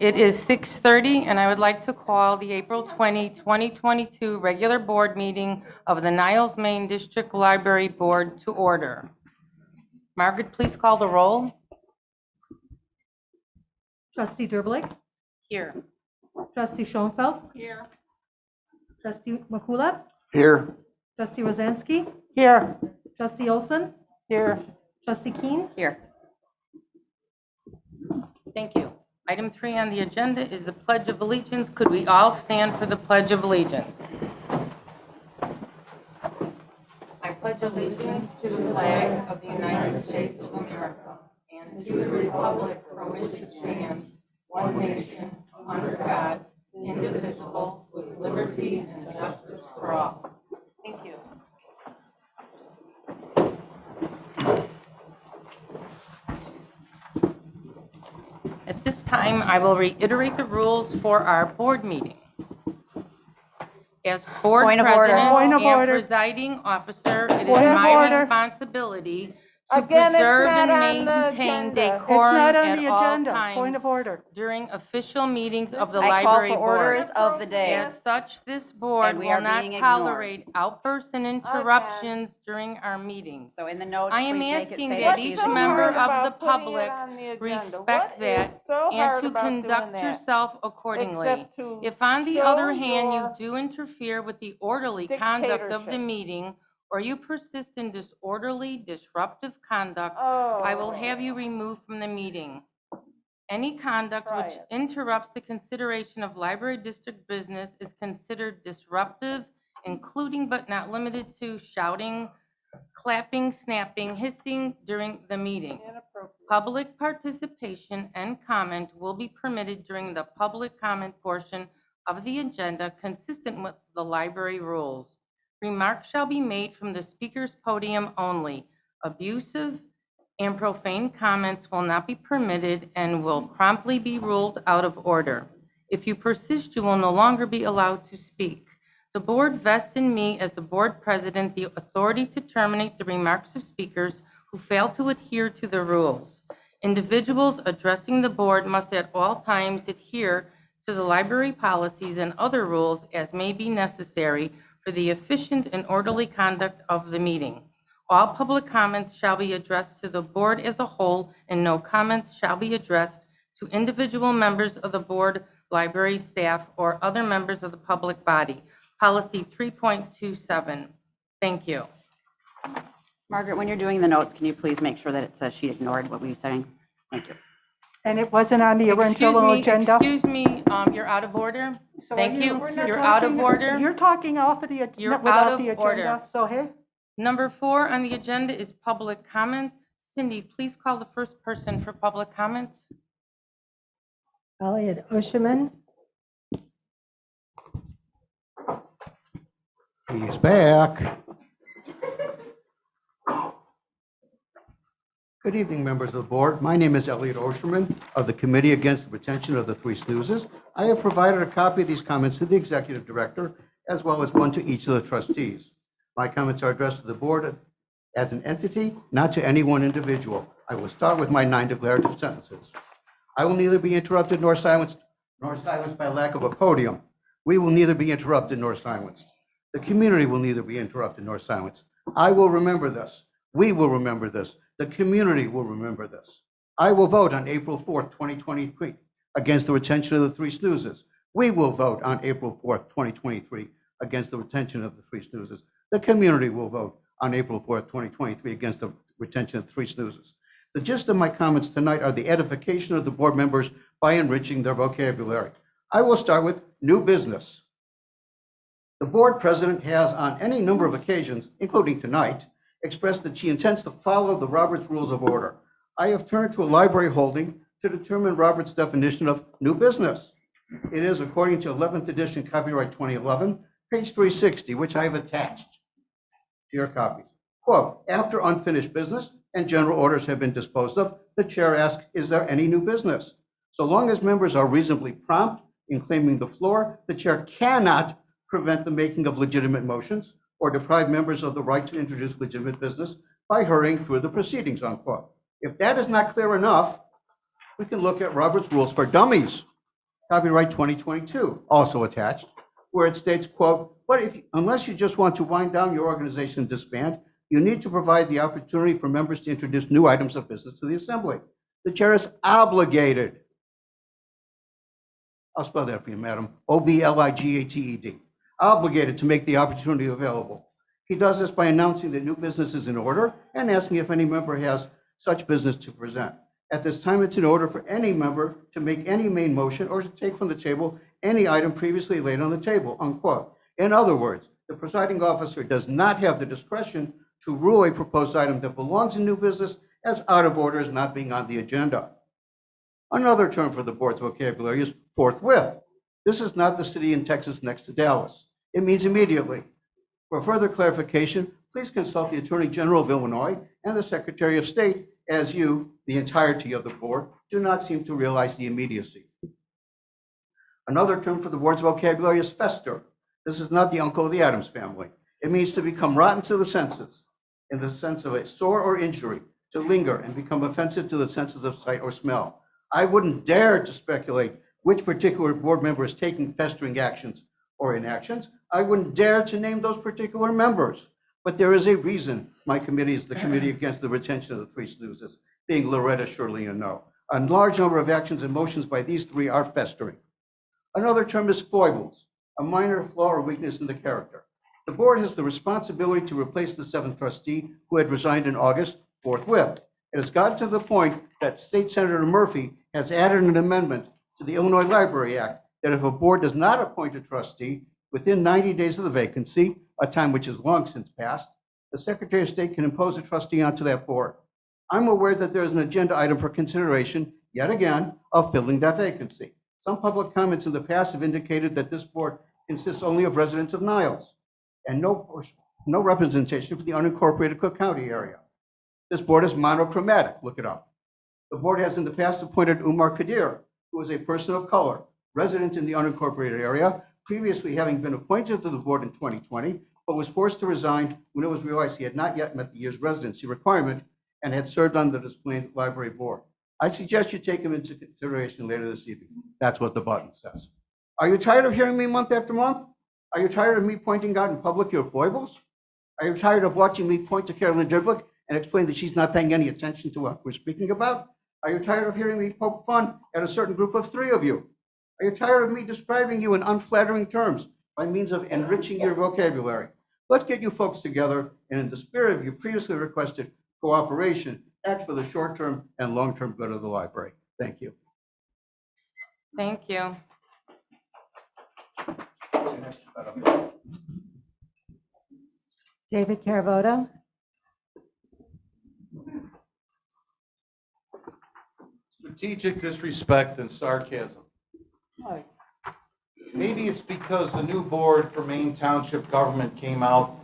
It is 6:30, and I would like to call the April 20, 2022 regular board meeting of the Niles Main District Library Board to order. Margaret, please call the roll. Trustee Derblick, Here. Trustee Schoenfeld, Here. Trustee Makula, Here. Trustee Rosansky, Here. Trustee Olson, Here. Trustee Keene. Here. Thank you. Item 3 on the agenda is the Pledge of Allegiance. Could we all stand for the Pledge of Allegiance? I pledge allegiance to the flag of the United States of America and to the republic for which it stands, one nation, under God, indivisible, with liberty and justice for all. Thank you. At this time, I will reiterate the rules for our board meeting. As board president and presiding officer, it is my responsibility to preserve and maintain decorum at all times during official meetings of the library board. I call for orders of the day. As such, this board will not tolerate outbursts and interruptions during our meetings. So in the notes, I am please make it asking say that that each she's member ignored. of the public respect that and to conduct yourself accordingly. If on the other hand you do interfere with the orderly conduct of the meeting, or you persist in disorderly, disruptive conduct, I will have you removed from the meeting. Any conduct which interrupts the consideration of library district business is considered disruptive, including but not limited to shouting, clapping, snapping, hissing during the meeting. Public participation and comment will be permitted during the public comment portion of the agenda, consistent with the library rules. Remarks shall be made from the speaker's podium only. Abusive and profane comments will not be permitted and will promptly be ruled out of order. If you persist, you will no longer be allowed to speak. The board vests in me, as the board president, the authority to terminate the remarks of speakers who fail to adhere to the rules. Individuals addressing the board must at all times adhere to the library policies and other rules as may be necessary for the efficient and orderly conduct of the meeting. All public comments shall be addressed to the board as a whole, and no comments shall be addressed to individual members of the board, library staff, or other members of the public body. Policy 3.27. Thank you. Margaret, when you're doing the notes, can you please make sure that it says she ignored what we were saying? Thank you. And it wasn't on the original agenda? Excuse me, you're out of order. So Thank you. we're not You're out of talking- order. You're talking off of the, You're without out of the agenda, order. so hey, Number 4 on the agenda is public comment. Cindy, please call the first person for public comment. Elliot Usherman, He's back. Good evening, members of the board. My name is Elliot Osherman of the Committee Against the Retention of the Three Snoozes. I have provided a copy of these comments to the executive director, as well as one to each of the trustees. My comments are addressed to the board as an entity, not to any one individual. I will start with my 9 declarative sentences. I will neither be interrupted nor silenced by lack of a podium. We will neither be interrupted nor silenced. The community will neither be interrupted nor silenced. I will remember this. We will remember this. The community will remember this. I will vote on April 4th, 2023 against the retention of the three snoozes. We will vote on April 4th, 2023 against the retention of the three snoozes. The community will vote on April 4th, 2023 against the retention of three snoozes. The gist of my comments tonight are the edification of the board members by enriching their vocabulary. I will start with new business. The board president has on any number of occasions, including tonight, expressed that she intends to follow the Roberts Rules of Order. I have turned to a library holding to determine Robert's definition of new business. It is, according to 11th edition copyright 2011, page 360, which I have attached to your copies. Quote, after unfinished business and general orders have been disposed of, the chair asks, is there any new business? So long as members are reasonably prompt in claiming the floor, the chair cannot prevent the making of legitimate motions or deprive members of the right to introduce legitimate business by hurrying through the proceedings, unquote. If that is not clear enough, we can look at Robert's Rules for Dummies, copyright 2022, also attached, where it states, quote, unless you just want to wind down your organization and disband, you need to provide the opportunity for members to introduce new items of business to the assembly. The chair is obligated. I'll spell that for you, madam. Obligated. Obligated to make the opportunity available. He does this by announcing that new business is in order and asking if any member has such business to present. At this time, it's in order for any member to make any main motion or to take from the table any item previously laid on the table, unquote. In other words, the presiding officer does not have the discretion to rule a proposed item that belongs in new business as out of order as not being on the agenda. Another term for the board's vocabulary is forthwith. This is not the city in Texas next to Dallas. It means immediately. For further clarification, please consult the Attorney General of Illinois and the Secretary of State, as you, the entirety of the board, do not seem to realize the immediacy. Another term for the board's vocabulary is fester. This is not the uncle of the Addams family. It means to become rotten to the senses, in the sense of a sore or injury, to linger and become offensive to the senses of sight or smell. I wouldn't dare to speculate which particular board member is taking festering actions or inactions. I wouldn't dare to name those particular members. But there is a reason my committee is the Committee Against the Retention of the Three Snoozes, being Loretta, Shirley, and No. A large number of actions and motions by these three are festering. Another term is foibles, a minor flaw or weakness in the character. The board has the responsibility to replace the seventh trustee who had resigned in August forthwith. It has gotten to the point that State Senator Murphy has added an amendment to the Illinois Library Act that if a board does not appoint a trustee within 90 days of the vacancy, a time which is long since passed, the Secretary of State can impose a trustee onto that board. I'm aware that there is an agenda item for consideration, yet again, of filling that vacancy. Some public comments in the past have indicated that this board consists only of residents of Niles and no representation for the unincorporated Cook County area. This board is monochromatic, look it up. The board has in the past appointed Umar Kadir, who is a person of color, resident in the unincorporated area, previously having been appointed to the board in 2020, but was forced to resign when it was realized he had not yet met the year's residency requirement and had served on the Des Library Board. I suggest you take him into consideration later this evening. That's what the button says. Are you tired of hearing me month after month? Are you tired of me pointing out in public your foibles? Are you tired of watching me point to Carolyn Driblick and explain that she's not paying any attention to what we're speaking about? Are you tired of hearing me poke fun at a certain group of three of you? Are you tired of me describing you in unflattering terms by means of enriching your vocabulary? Let's get you folks together and in the spirit of your previously requested cooperation, act for the short-term and long-term good of the library. Thank you. Thank you. David Caravoto. Strategic disrespect and sarcasm. Maybe it's because the new board for Maine Township government came out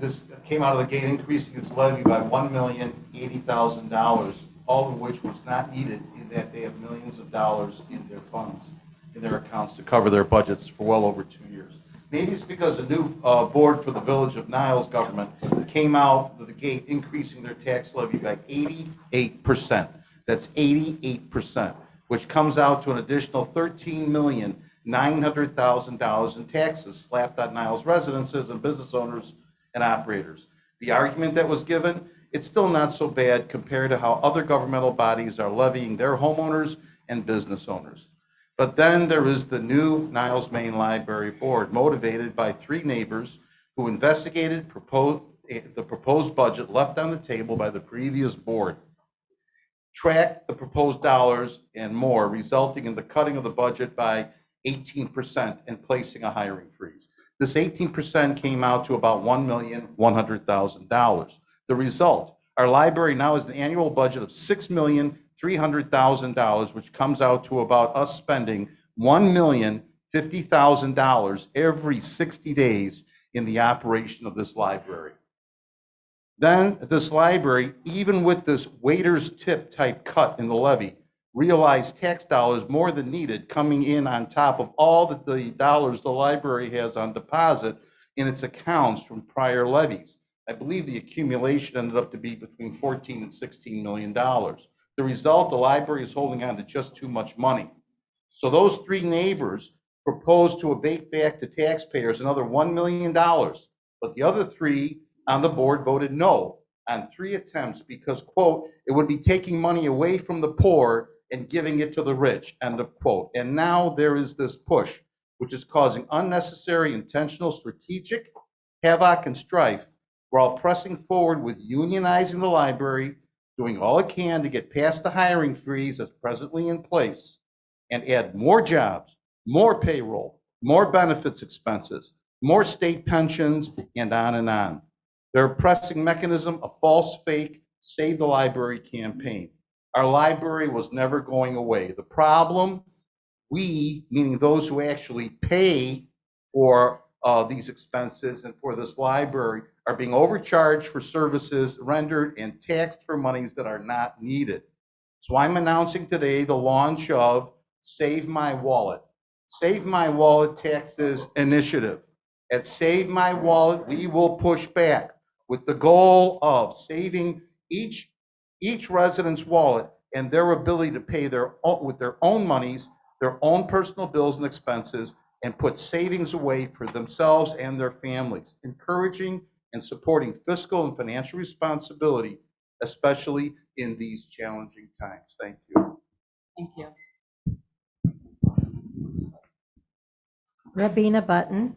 of the gate increasing its levy by $1,080,000, all of which was not needed in that they have millions of dollars in their funds, in their accounts to cover their budgets for well over 2 years. Maybe it's because the new board for the Village of Niles government came out of the gate increasing their tax levy by 88%. That's 88%, which comes out to an additional $13,900,000 in taxes slapped on Niles residences and business owners and operators. The argument that was given, it's still not so bad compared to how other governmental bodies are levying their homeowners and business owners. But then there is the new Niles Maine Library Board, motivated by three neighbors who investigated the proposed budget left on the table by the previous board, tracked the proposed dollars and more, resulting in the cutting of the budget by 18% and placing a hiring freeze. This 18% came out to about $1,100,000. The result, our library now has an annual budget of $6,300,000, which comes out to about us spending $1,050,000 every 60 days in the operation of this library. Then this library, even with this waiter's tip type cut in the levy, realized tax dollars more than needed coming in on top of all the dollars the library has on deposit in its accounts from prior levies. I believe the accumulation ended up to be between $14 and $16 million. The result, the library is holding on to just too much money. So those three neighbors proposed to abate back to taxpayers another $1 million, but the other three on the board voted no on 3 attempts because, quote, it would be taking money away from the poor and giving it to the rich, end of quote. And now there is this push, which is causing unnecessary, intentional, strategic havoc and strife, while pressing forward with unionizing the library, doing all it can to get past the hiring freeze that's presently in place, and add more jobs, more payroll, more benefits expenses, more state pensions, and on and on. Their pressing mechanism, a false fake, save the library campaign. Our library was never going away. The problem, we, meaning those who actually pay for these expenses and for this library, are being overcharged for services rendered and taxed for monies that are not needed. So I'm announcing today the launch of Save My Wallet. Save My Wallet Taxes Initiative. At Save My Wallet, we will push back with the goal of saving each resident's wallet and their ability to pay with their own monies, their own personal bills and expenses, and put savings away for themselves and their families, encouraging and supporting fiscal and financial responsibility, especially in these challenging times. Thank you. Thank you. Rabina Button.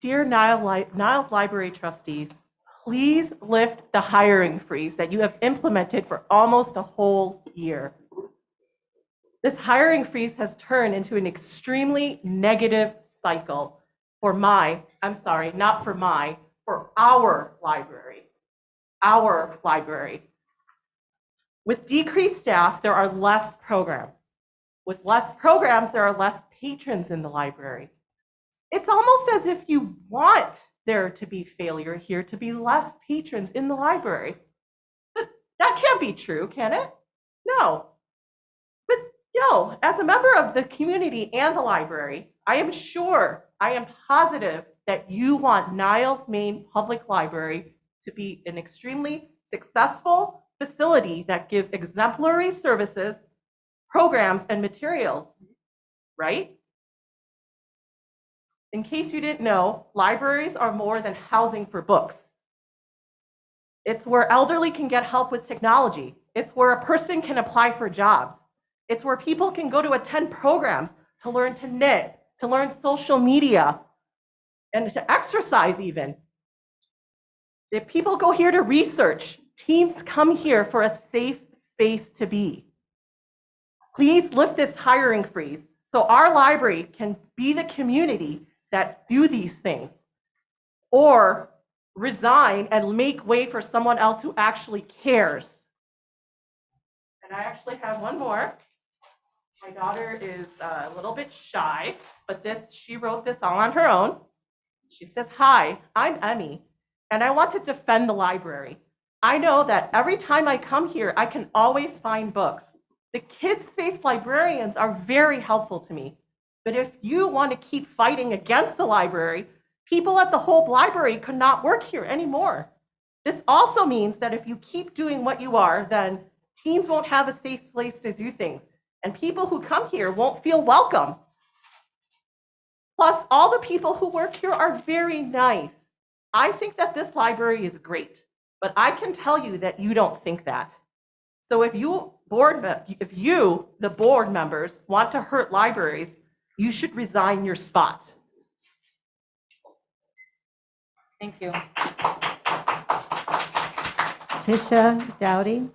Dear Niles Library trustees, please lift the hiring freeze that you have implemented for almost a whole year. This hiring freeze has turned into an extremely negative cycle for our library. Our library. With decreased staff, there are less programs. With less programs, there are less patrons in the library. It's almost as if you want there to be failure here, to be less patrons in the library. But that can't be true, can it? No. But no, as a member of the community and the library, I am positive that you want Niles Main Public Library to be an extremely successful facility that gives exemplary services, programs, and materials, right? In case you didn't know, libraries are more than housing for books. It's where elderly can get help with technology. It's where a person can apply for jobs. It's where people can go to attend programs to learn to knit, to learn social media, and to exercise even. If people go here to research, teens come here for a safe space to be. Please lift this hiring freeze so our library can be the community that do these things, or resign and make way for someone else who actually cares. And I actually have one more. My daughter is a little bit shy, but she wrote this all on her own. She says, "Hi, I'm Emmy, and I want to defend the library. I know that every time I come here, I can always find books. The Kids Space librarians are very helpful to me. But if you want to keep fighting against the library, people at the Hope Library could not work here anymore. This also means that if you keep doing what you are, then teens won't have a safe place to do things, and people who come here won't feel welcome. Plus, all the people who work here are very nice. I think that this library is great, but I can tell you that you don't think that. So if you, the board members, want to hurt libraries, you should resign your spot." Thank you. Tisha Dowdy.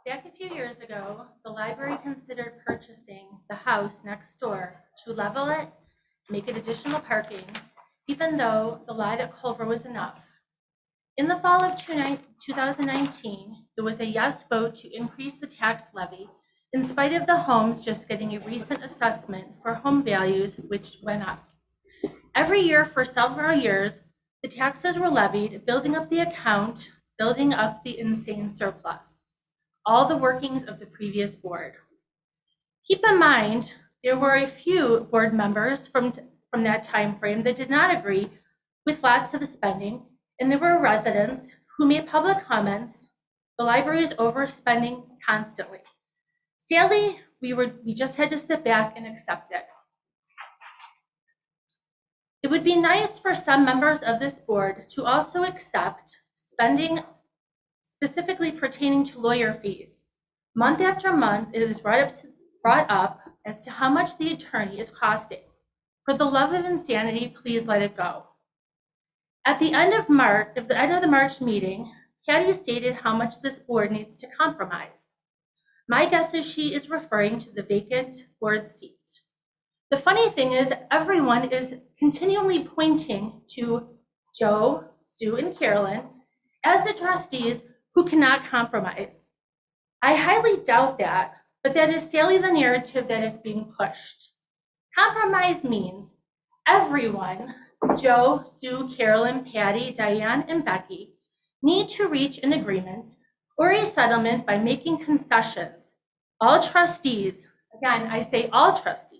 Back a few years ago, the library considered purchasing the house next door to level it, make it additional parking, even though the lot at Culver was enough. In the fall of 2019, there was a yes vote to increase the tax levy in spite of the homes just getting a recent assessment for home values, which went up. Every year for several years, the taxes were levied, building up the account building up the insane surplus, all the workings of the previous board. Keep in mind, there were a few board members from that time frame that did not agree with lots of spending, and there were residents who made public comments. The library is overspending constantly. Sadly, we just had to sit back and accept it. It would be nice for some members of this board to also accept spending specifically pertaining to lawyer fees. Month after month, it is brought up as to how much the attorney is costing. For the love of insanity, please let it go. At the end of the March meeting, Patty stated how much this board needs to compromise. My guess is she is referring to the vacant board seat. The funny thing is, everyone is continually pointing to Joe, Sue, and Carolyn as the trustees who cannot compromise. I highly doubt that, but that is sadly the narrative that is being pushed. Compromise means everyone, Joe, Sue, Carolyn, Patty, Diane, and Becky, need to reach an agreement or a settlement by making concessions. All trustees, again, I say all trustees.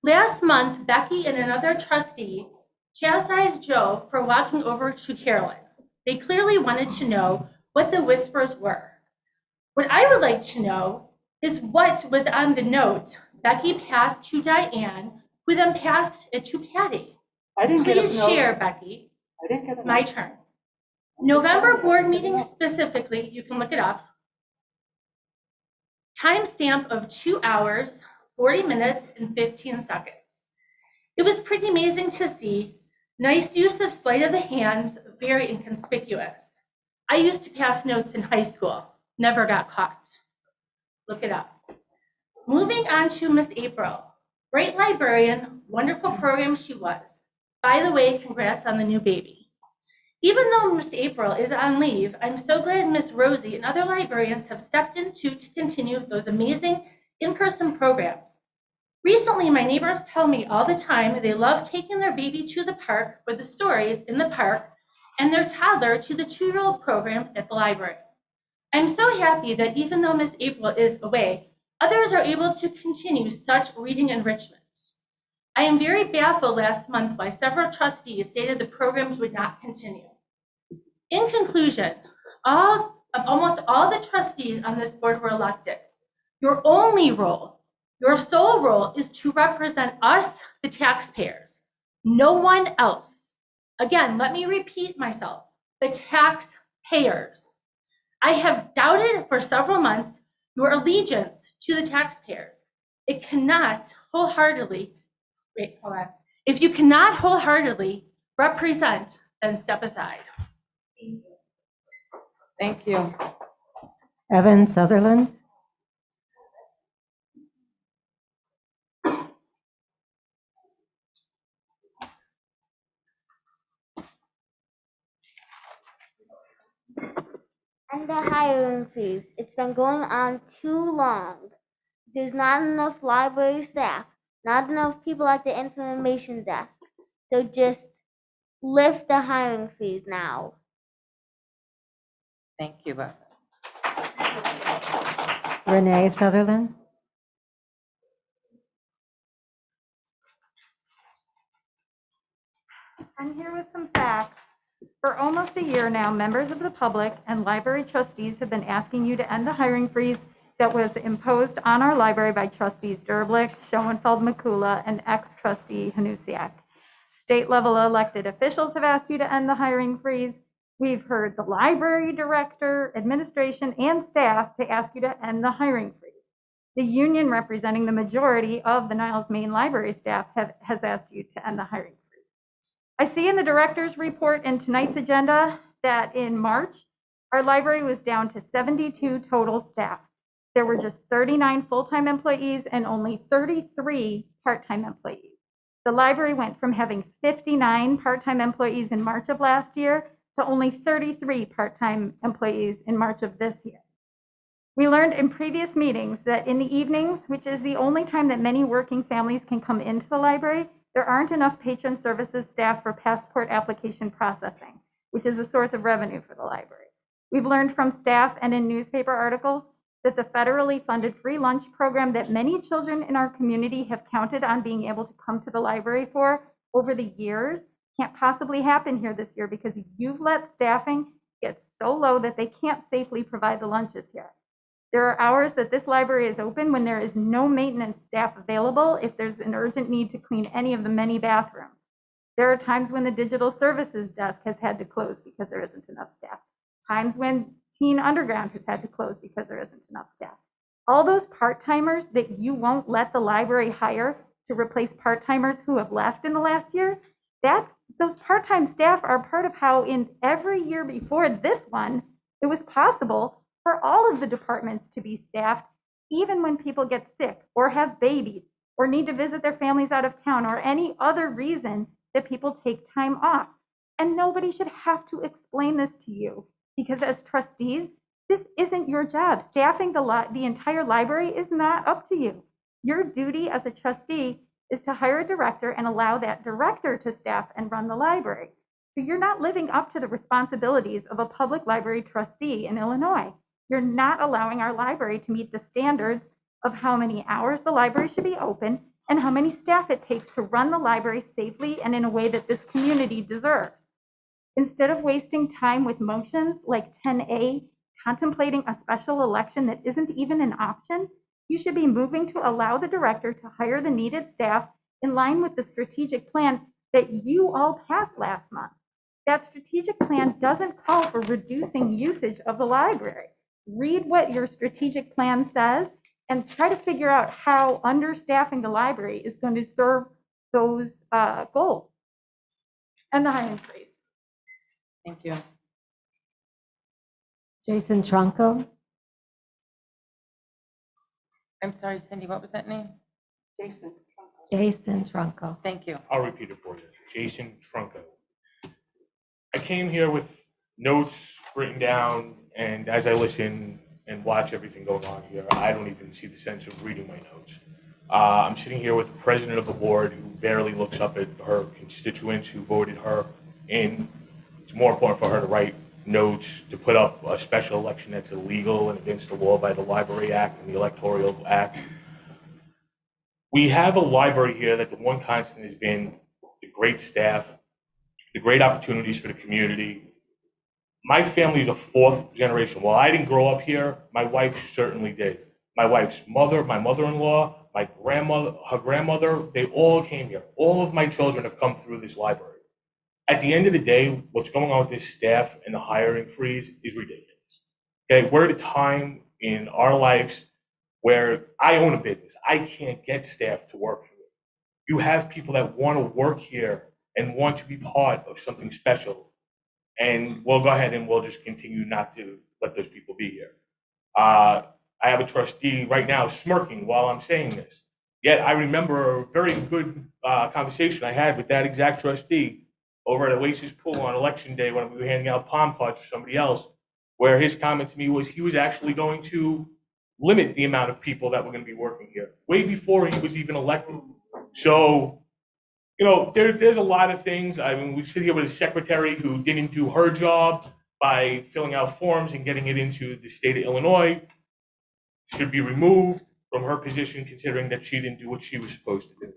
Last month, Becky and another trustee chastised Joe for walking over to Carolyn. They clearly wanted to know what the whispers were. What I would like to know is what was on the note Becky passed to Diane, who then passed it to Patty. I didn't get a Please note. share, Becky. I didn't get a My note. turn. November board meeting specifically, you can look it up. Timestamp of 2 hours, 40 minutes, and 15 seconds. It was pretty amazing to see. Nice use of sleight of the hands, very inconspicuous. I used to pass notes in high school, never got caught. Look it up. Moving on to Miss April. Great librarian, wonderful program she was. By the way, congrats on the new baby. Even though Miss April is on leave, I'm so glad Miss Rosie and other librarians have stepped in to continue those amazing in-person programs. Recently, my neighbors tell me all the time they love taking their baby to the park for the stories in the park and their toddler to the 2-year-old programs at the library. I'm so happy that even though Miss April is away, others are able to continue such reading enrichment. I am very baffled last month why several trustees stated the programs would not continue. In conclusion, almost all the trustees on this board were elected. Your only role, your sole role, is to represent us, the taxpayers, no one else. Again, let me repeat myself, the taxpayers. I have doubted for several months your allegiance to the taxpayers. It cannot wholeheartedly, if you cannot wholeheartedly represent, then step aside. Thank you. Evan Sutherland. And the hiring freeze. It's been going on too long. There's not enough library staff, not enough people at the information desk. So just lift the hiring freeze now. Thank you, Beth. Renee Sutherland. I'm here with some facts. For almost a year now, members of the public and library trustees have been asking you to end the hiring freeze that was imposed on our library by trustees Derblick, Schoenfeld, McCullough, and ex-trustee Hanusiak. State-level elected officials have asked you to end the hiring freeze. We've heard the library director, administration, and staff to ask you to end the hiring freeze. The union representing the majority of the Niles Main Library staff has asked you to end the hiring freeze. I see in the director's report in tonight's agenda that in March, our library was down to 72 total staff. There were just 39 full-time employees and only 33 part-time employees. The library went from having 59 part-time employees in March of last year to only 33 part-time employees in March of this year. We learned in previous meetings that in the evenings, which is the only time that many working families can come into the library, There aren't enough patron services staff for passport application processing, which is a source of revenue for the library. We've learned from staff and in newspaper articles that the federally funded free lunch program that many children in our community have counted on being able to come to the library for over the years can't possibly happen here this year because you've let staffing get so low that they can't safely provide the lunches here. There are hours that this library is open when there is no maintenance staff available if there's an urgent need to clean any of the many bathrooms. There are times when the digital services desk has had to close because there isn't enough staff. Times when Teen Underground has had to close because there isn't enough staff. All those part-timers that you won't let the library hire to replace part-timers who have left in the last year, those part-time staff are part of how in every year before this one, it was possible for all of the departments to be staffed, even when people get sick or have babies or need to visit their families out of town or any other reason that people take time off. And nobody should have to explain this to you because as trustees, this isn't your job. Staffing the entire library is not up to you. Your duty as a trustee is to hire a director and allow that director to staff and run the library. So you're not living up to the responsibilities of a public library trustee in Illinois. You're not allowing our library to meet the standards of how many hours the library should be open and how many staff it takes to run the library safely and in a way that this community deserves. Instead of wasting time with motions like 10A, contemplating a special election that isn't even an option, you should be moving to allow the director to hire the needed staff in line with the strategic plan that you all passed last month. That strategic plan doesn't call for reducing usage of the library. Read what your strategic plan says and try to figure out how understaffing the library is going to serve those goals. And the hiring freeze. Thank you. Jason Tronco. I'm sorry, Cindy, what was that name? Jason Tronco. Thank you. I'll repeat it for you. Jason Trunco. I came here with notes written down, and as I listen and watch everything going on here, I don't even see the sense of reading my notes. I'm sitting here with the president of the board who barely looks up at her constituents who voted her in. It's more important for her to write notes, to put up a special election that's illegal and against the law by the Library Act and the Electoral Act. We have a library here that the one constant has been the great staff, the great opportunities for the community. My family is a fourth generation. While I didn't grow up here, my wife certainly did. My wife's mother, my mother-in-law, my grandmother, her grandmother, they all came here. All of my children have come through this library. At the end of the day, what's going on with this staff and the hiring freeze is ridiculous. Okay, we're at a time in our lives where I own a business. I can't get staff to work for me. You have people that want to work here and want to be part of something special. And we'll go ahead and we'll just continue not to let those people be here. I have a trustee right now smirking while I'm saying this. Yet I remember a very good conversation I had with that exact trustee over at Oasis Pool on election day when we were handing out palm cards for somebody else, where his comment to me was he was actually going to limit the amount of people that were going to be working here, way before he was even elected. So, you know, there's a lot of things. I mean, we sit here with a secretary who didn't do her job by filling out forms and getting it into the state of Illinois, should be removed from her position considering that she didn't do what she was supposed to do.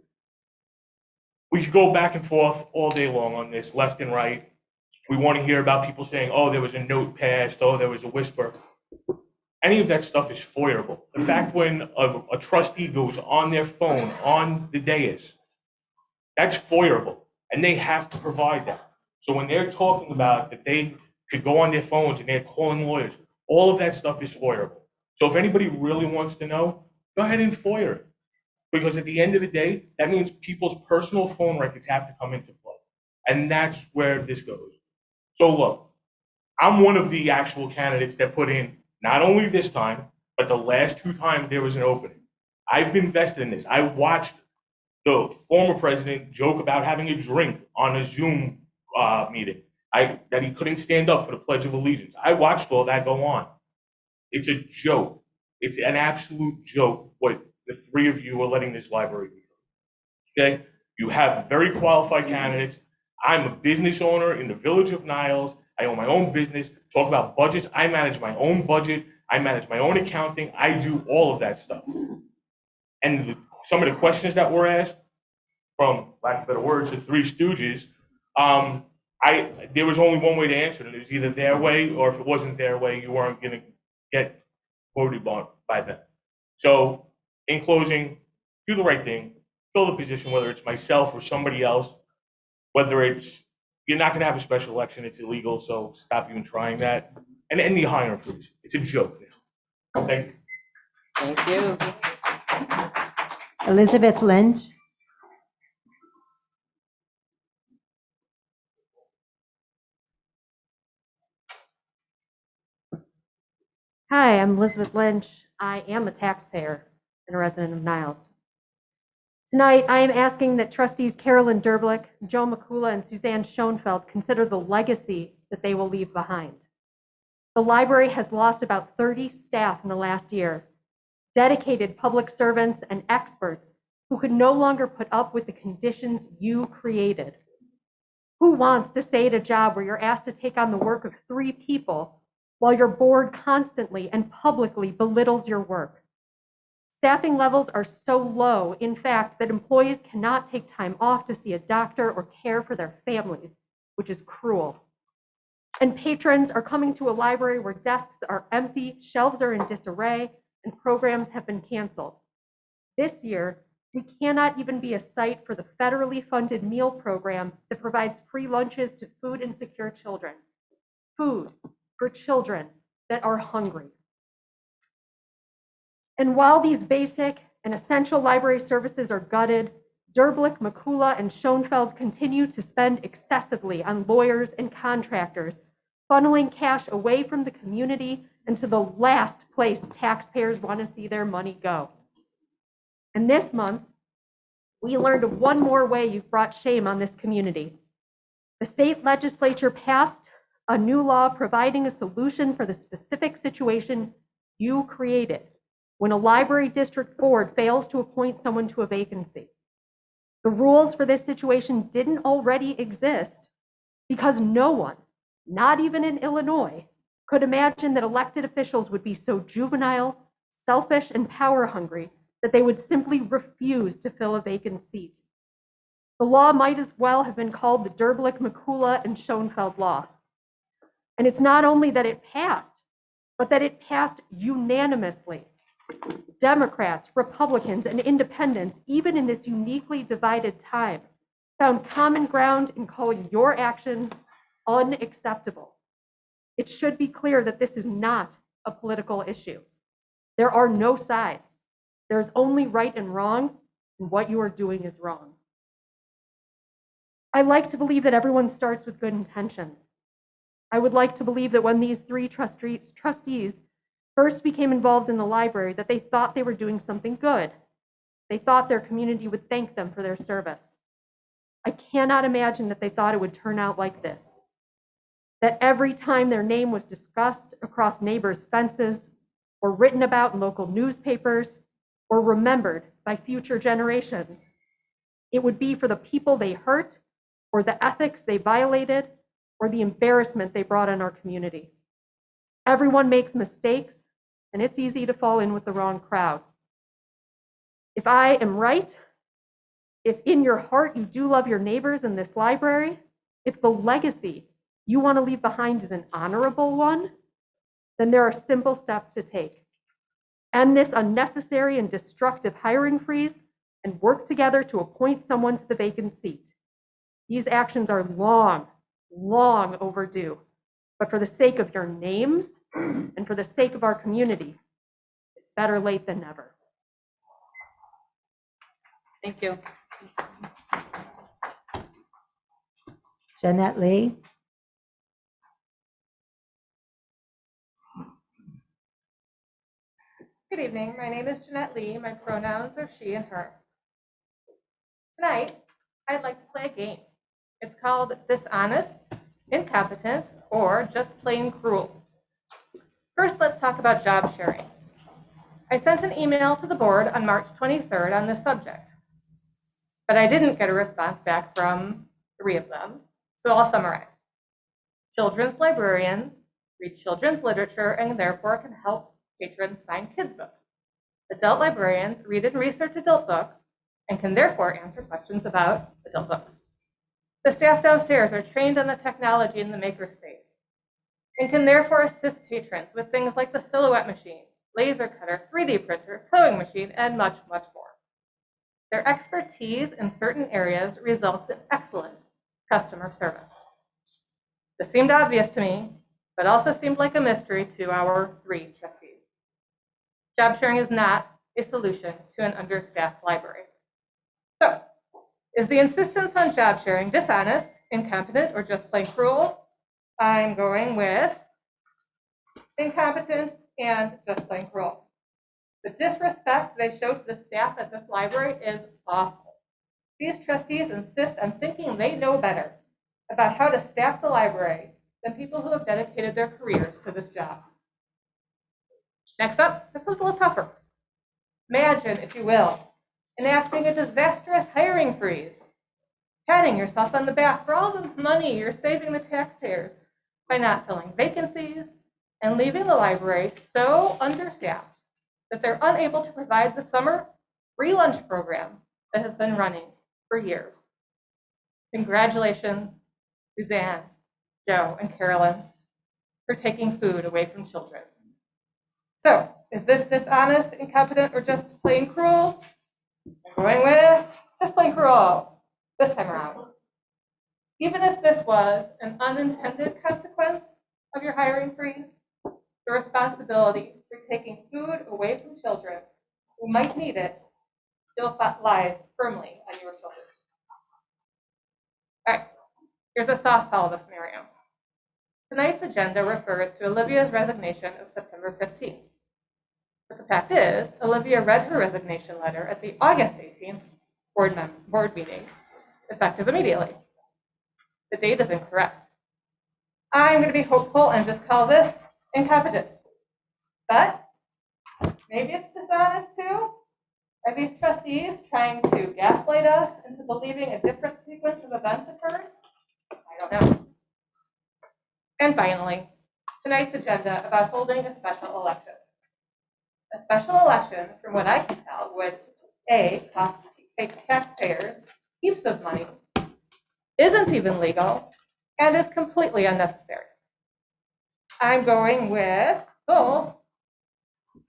We could go back and forth all day long on this, left and right. We want to hear about people saying, oh, there was a note passed, oh, there was a whisper. Any of that stuff is foyerable. The fact when a trustee goes on their phone on the dais, that's foyerable, and they have to provide that. So when they're talking about that they could go on their phones and they're calling lawyers, all of that stuff is foyerable. So if anybody really wants to know, go ahead and foyer it. Because at the end of the day, that means people's personal phone records have to come into play. And that's where this goes. So look, I'm one of the actual candidates that put in, not only this time, but the last 2 times there was an opening. I've been vested in this. I watched the former president joke about having a drink on a Zoom meeting, that he couldn't stand up for the Pledge of Allegiance. I watched all that go on. It's a joke. It's an absolute joke what the 3 of you are letting this library be. Okay? You have very qualified candidates. I'm a business owner in the village of Niles. I own my own business. Talk about budgets. I manage my own budget. I manage my own accounting. I do all of that stuff. And some of the questions that were asked, from lack of better words, the Three Stooges, there was only one way to answer it. It was either their way, or if it wasn't their way, you weren't going to get voted by them. So, in closing, do the right thing. Fill the position, whether it's myself or somebody else. Whether it's, you're not going to have a special election, it's illegal, so stop even trying that. And end the hiring freeze. It's a joke now. Thank you. Thank you. Elizabeth Lynch. Hi, I'm Elizabeth Lynch. I am a taxpayer and a resident of Niles. Tonight, I am asking that trustees Carolyn Derblick, Joe McCullough, and Suzanne Schoenfeld consider the legacy that they will leave behind. The library has lost about 30 staff in the last year, dedicated public servants and experts who could no longer put up with the conditions you created. Who wants to stay at a job where you're asked to take on the work of 3 people while your board constantly and publicly belittles your work? Staffing levels are so low, in fact, that employees cannot take time off to see a doctor or care for their families, which is cruel. And patrons are coming to a library where desks are empty, shelves are in disarray, and programs have been canceled. This year, we cannot even be a site for the federally funded meal program that provides free lunches to food insecure children. Food for children that are hungry. And while these basic and essential library services are gutted, Derblick, McCullough, and Schoenfeld continue to spend excessively on lawyers and contractors, funneling cash away from the community and to the last place taxpayers want to see their money go. And this month, we learned of one more way you've brought shame on this community. The state legislature passed a new law providing a solution for the specific situation you created when a library district board fails to appoint someone to a vacancy. The rules for this situation didn't already exist because no one, not even in Illinois, could imagine that elected officials would be so juvenile, selfish, and power hungry that they would simply refuse to fill a vacant seat. The law might as well have been called the Derblick, McCullough, and Schoenfeld Law. And it's not only that it passed, but that it passed unanimously. Democrats, Republicans, and independents, even in this uniquely divided time, found common ground in calling your actions unacceptable. It should be clear that this is not a political issue. There are no sides. There's only right and wrong, and what you are doing is wrong. I like to believe that everyone starts with good intentions. I would like to believe that when these 3 trustees first became involved in the library, that they thought they were doing something good. They thought their community would thank them for their service. I cannot imagine that they thought it would turn out like this. That every time their name was discussed across neighbors' fences, or written about in local newspapers, or remembered by future generations, it would be for the people they hurt, or the ethics they violated, or the embarrassment they brought on our community. Everyone makes mistakes, and it's easy to fall in with the wrong crowd. If I am right, if in your heart you do love your neighbors in this library, if the legacy you want to leave behind is an honorable one, then there are simple steps to take. End this unnecessary and destructive hiring freeze and work together to appoint someone to the vacant seat. These actions are long overdue, but for the sake of your names and for the sake of our community, it's better late than never. Thank you. Jeanette Lee. Good evening. My name is Jeanette Lee. My pronouns are she and her. Tonight, I'd like to play a game. It's called Dishonest, Incompetent, or Just Plain Cruel. First, let's talk about job sharing. I sent an email to the board on March 23rd on this subject. but I didn't get a response back from 3 of them, so I'll summarize. Children's librarians read children's literature and therefore can help patrons find kids' books. Adult librarians read and research adult books and can therefore answer questions about adult books. The staff downstairs are trained on the technology in the makerspace and can therefore assist patrons with things like the silhouette machine, laser cutter, 3D printer, sewing machine, and much, much more. Their expertise in certain areas results in excellent customer service. This seemed obvious to me, but also seemed like a mystery to our 3 trustees. Job sharing is not a solution to an understaffed library. So, is the insistence on job sharing dishonest, incompetent, or just plain cruel? I'm going with incompetent and just plain cruel. The disrespect they show to the staff at this library is awful. These trustees insist on thinking they know better about how to staff the library than people who have dedicated their careers to this job. Next up, this was a little tougher. Imagine, if you will, enacting a disastrous hiring freeze, patting yourself on the back for all the money you're saving the taxpayers by not filling vacancies and leaving the library so understaffed that they're unable to provide the summer free lunch program that has been running for years. Congratulations, Suzanne, Joe, and Carolyn, for taking food away from children. So, is this dishonest, incompetent, or just plain cruel? I'm going with just plain cruel this time around. Even if this was an unintended consequence of your hiring freeze, the responsibility for taking food away from children who might need it still lies firmly on your shoulders. All right, here's a softball of a scenario. Tonight's agenda refers to Olivia's resignation of September 15th. But the fact is, Olivia read her resignation letter at the August 18th board meeting, effective immediately. The date is incorrect. I'm going to be hopeful and just call this incompetent. But maybe it's dishonest too? Are these trustees trying to gaslight us into believing a different sequence of events occurred? I don't know. And finally, tonight's agenda about holding a special election. A special election, from what I can tell, would A, cost taxpayers heaps of money, isn't even legal, and is completely unnecessary. I'm going with both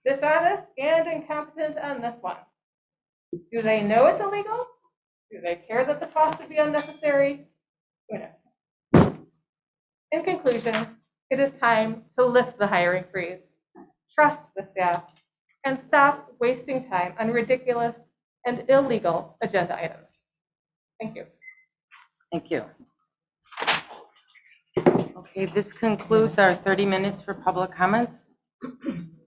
dishonest and incompetent on this one. Do they know it's illegal? Do they care that the cost would be unnecessary? Who knows? In conclusion, it is time to lift the hiring freeze, trust the staff, and stop wasting time on ridiculous and illegal agenda items. Thank you. Thank you. Okay, this concludes our 30 minutes for public comments.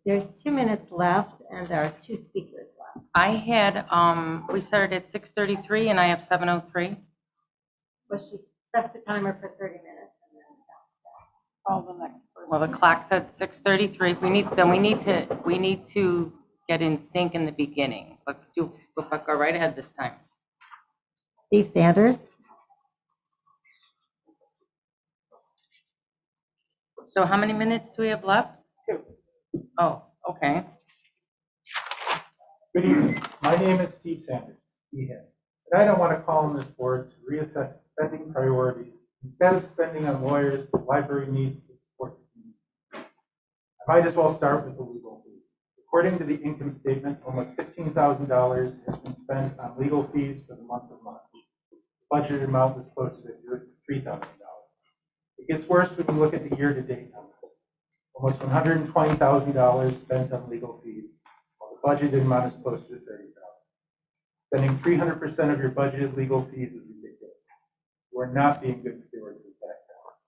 There's 2 minutes left, and there are 2 speakers left. I had, we started at 6:33 and I have 7:03. Well, she sets the timer for 30 minutes. Well, the clock said 6:33. We need to get in sync in the beginning, but go right ahead this time. Steve Sanders. So how many minutes do we have left? 2. Oh, okay. Good evening. My name is Steve Sanders, and I don't want to call on this board to reassess its spending priorities. Instead of spending on lawyers, the library needs to support the community. I might as well start with the legal fees. According to the income statement, almost $15,000 has been spent on legal fees for the month of March. The budgeted amount was closer to $3,000. It gets worse when you look at the year-to-date numbers. Almost $120,000 spent on legal fees, while the budgeted amount is closer to $30,000. Spending 300% of your budgeted legal fees is ridiculous. You are not being good stewards of tax dollars.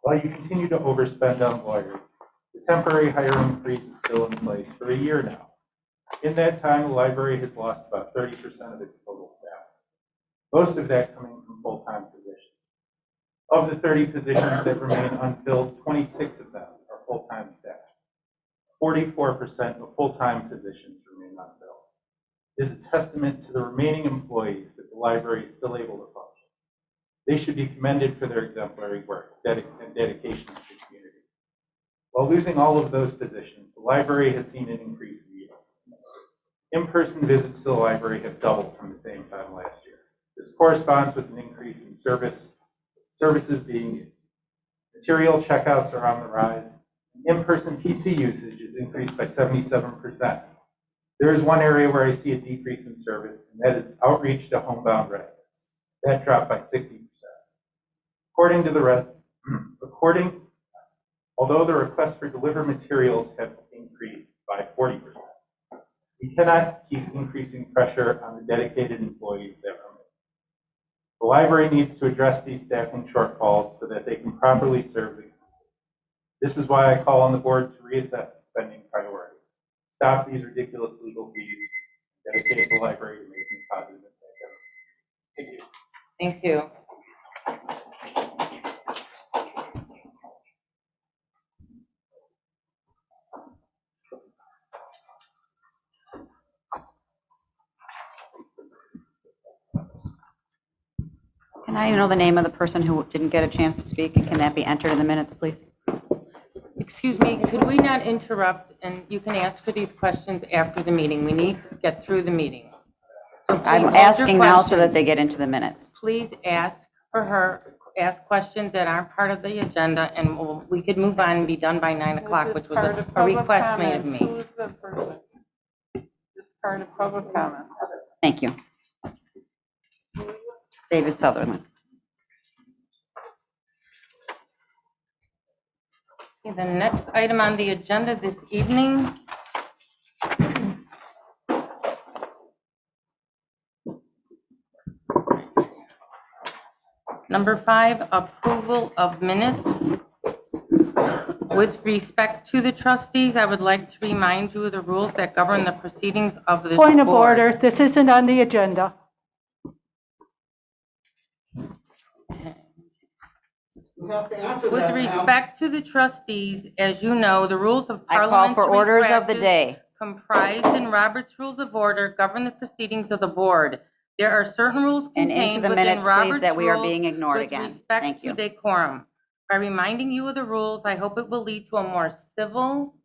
While you continue to overspend on lawyers, the temporary hiring freeze is still in place for a year now. In that time, the library has lost about 30% of its total staff, most of that coming from full-time positions. Of the 30 positions that remain unfilled, 26 of them are full-time staff. 44% of full-time positions remain unfilled. It is a testament to the remaining employees that the library is still able to function. They should be commended for their exemplary work and dedication to the community. While losing all of those positions, the library has seen an increase in use. In-person visits to the library have doubled from the same time last year. This corresponds with an increase in services being used. Material checkouts are on the rise. In-person PC usage is increased by 77%. There is one area where I see a decrease in service, and that is outreach to homebound residents. That dropped by 60%. Although the requests for delivered materials have increased by 40%, we cannot keep increasing pressure on the dedicated employees that remain. The library needs to address these staffing shortfalls so that they can properly serve the community. This is why I call on the board to reassess the spending priorities. Stop these ridiculous legal fees, dedicate the library to making positive impact. Thank you. Thank you. Can I know the name of the person who didn't get a chance to speak, and can that be entered in the minutes, please? Excuse me, could we not interrupt, and you can ask for these questions after the meeting. We need to get through the meeting. So please I'm hold your asking now so questions. that they get into the minutes. Please ask questions that aren't part of the agenda, and we could move on and be done by 9 o'clock, which was a request made of me. Who's the person? This part of public comment. Thank you. David Sutherland. Okay, the next item on the agenda this evening Number 5, approval of minutes. With respect to the trustees, I would like to remind you of the rules that govern the proceedings of this board. Point of order, this isn't on the agenda. With respect to the trustees, as you know, the rules of I call parliamentary for orders of the practice day. comprised in Robert's Rules of Order govern the proceedings of the board. There are certain rules And contained into the within minutes, Robert's please, that we are rules being ignored with again. respect Thank to you. decorum. By reminding you of the rules, I hope it will lead to a more civil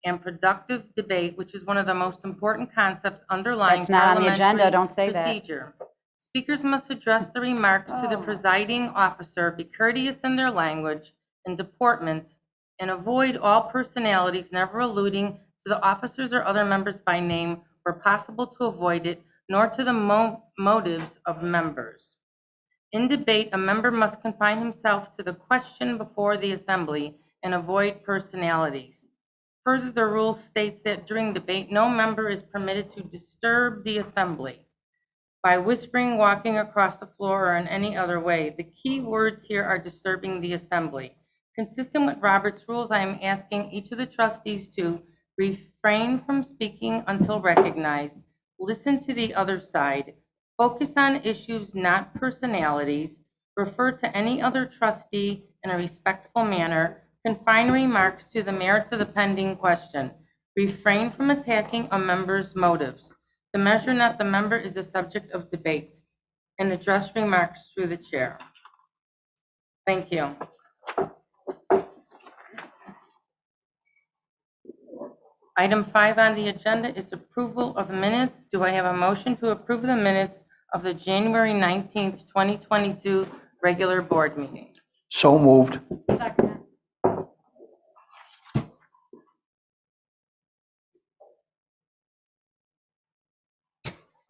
and productive debate, which is one of the most important concepts underlying That's not on the agenda, parliamentary don't say that. procedure. Speakers must address the remarks to the presiding officer, be courteous in their language and deportment, and avoid all personalities, never alluding to the officers or other members by name where possible to avoid it, nor to the motives of members. In debate, a member must confine himself to the question before the assembly and avoid personalities. Further, the rule states that during debate, no member is permitted to disturb the assembly by whispering, walking across the floor, or in any other way. The key words here are disturbing the assembly. Consistent with Robert's rules, I am asking each of the trustees to refrain from speaking until recognized, listen to the other side, focus on issues, not personalities, refer to any other trustee in a respectful manner, confine remarks to the merits of the pending question, refrain from attacking a member's motives. The measure, not the member, is the subject of debate, and address remarks through the chair. Thank you. Item 5 on the agenda is approval of minutes. Do I have a motion to approve the minutes of the January 19th, 2022 regular board meeting? So moved. Second.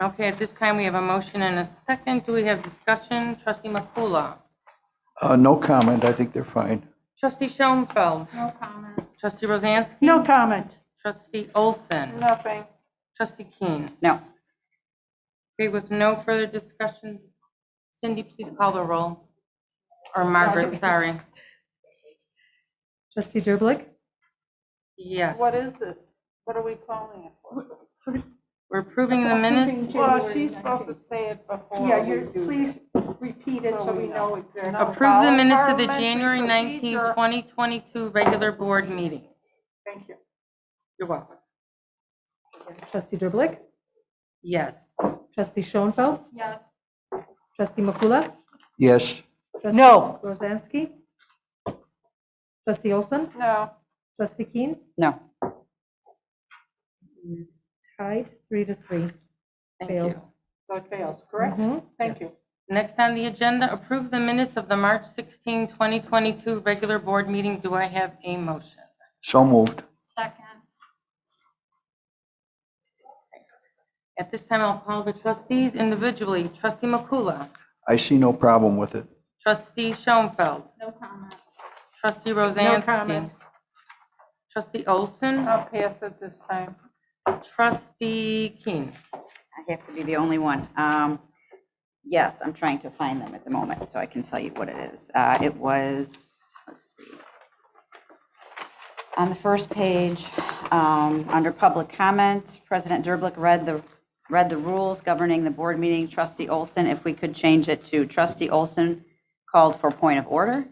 Okay, at this time, we have a motion and a second. Do we have discussion? Trustee Makula. No comment. I think they're fine. Trustee Schoenfeld. No comment. Trustee Rosansky. No comment. Trustee Olson. Nothing. Trustee Keene. No. Okay, with no further discussion, Cindy, please call the roll. Or Margaret, sorry. Trustee Derblick? Yes. What is this? What are we calling it for? We're approving the minutes. Well, she's supposed to say it before. Yeah, please repeat it so we know exactly. Approve the minutes of the January 19th, 2022 regular board meeting. Thank you. You're welcome. Trustee Derblick? Yes. Trustee Schoenfeld? Yes. Trustee Makula? Yes. Trustee No. Rosansky? Trustee Olson? No. Trustee Keen? No. Is tied 3-3. Thank Fails. you. So it fails, correct? Mhm. Thank you. Next on the agenda, approve the minutes of the March 16, 2022 regular board meeting. Do I have a motion? So moved. Second. At this time, I'll call the trustees individually. Trustee Makula. I see no problem with it. Trustee Schoenfeld. No comment. Trustee Rosansky. comment. Trustee Olson. I'll pass it this time. Trustee Keen. I have to be the only one. Yes, I'm trying to find them at the moment, so I can tell you what it is. It was, let's see, on the first page, under public comment, President Derblick read the rules governing the board meeting. Trustee Olson, if we could change it to Trustee Olson called for point of order,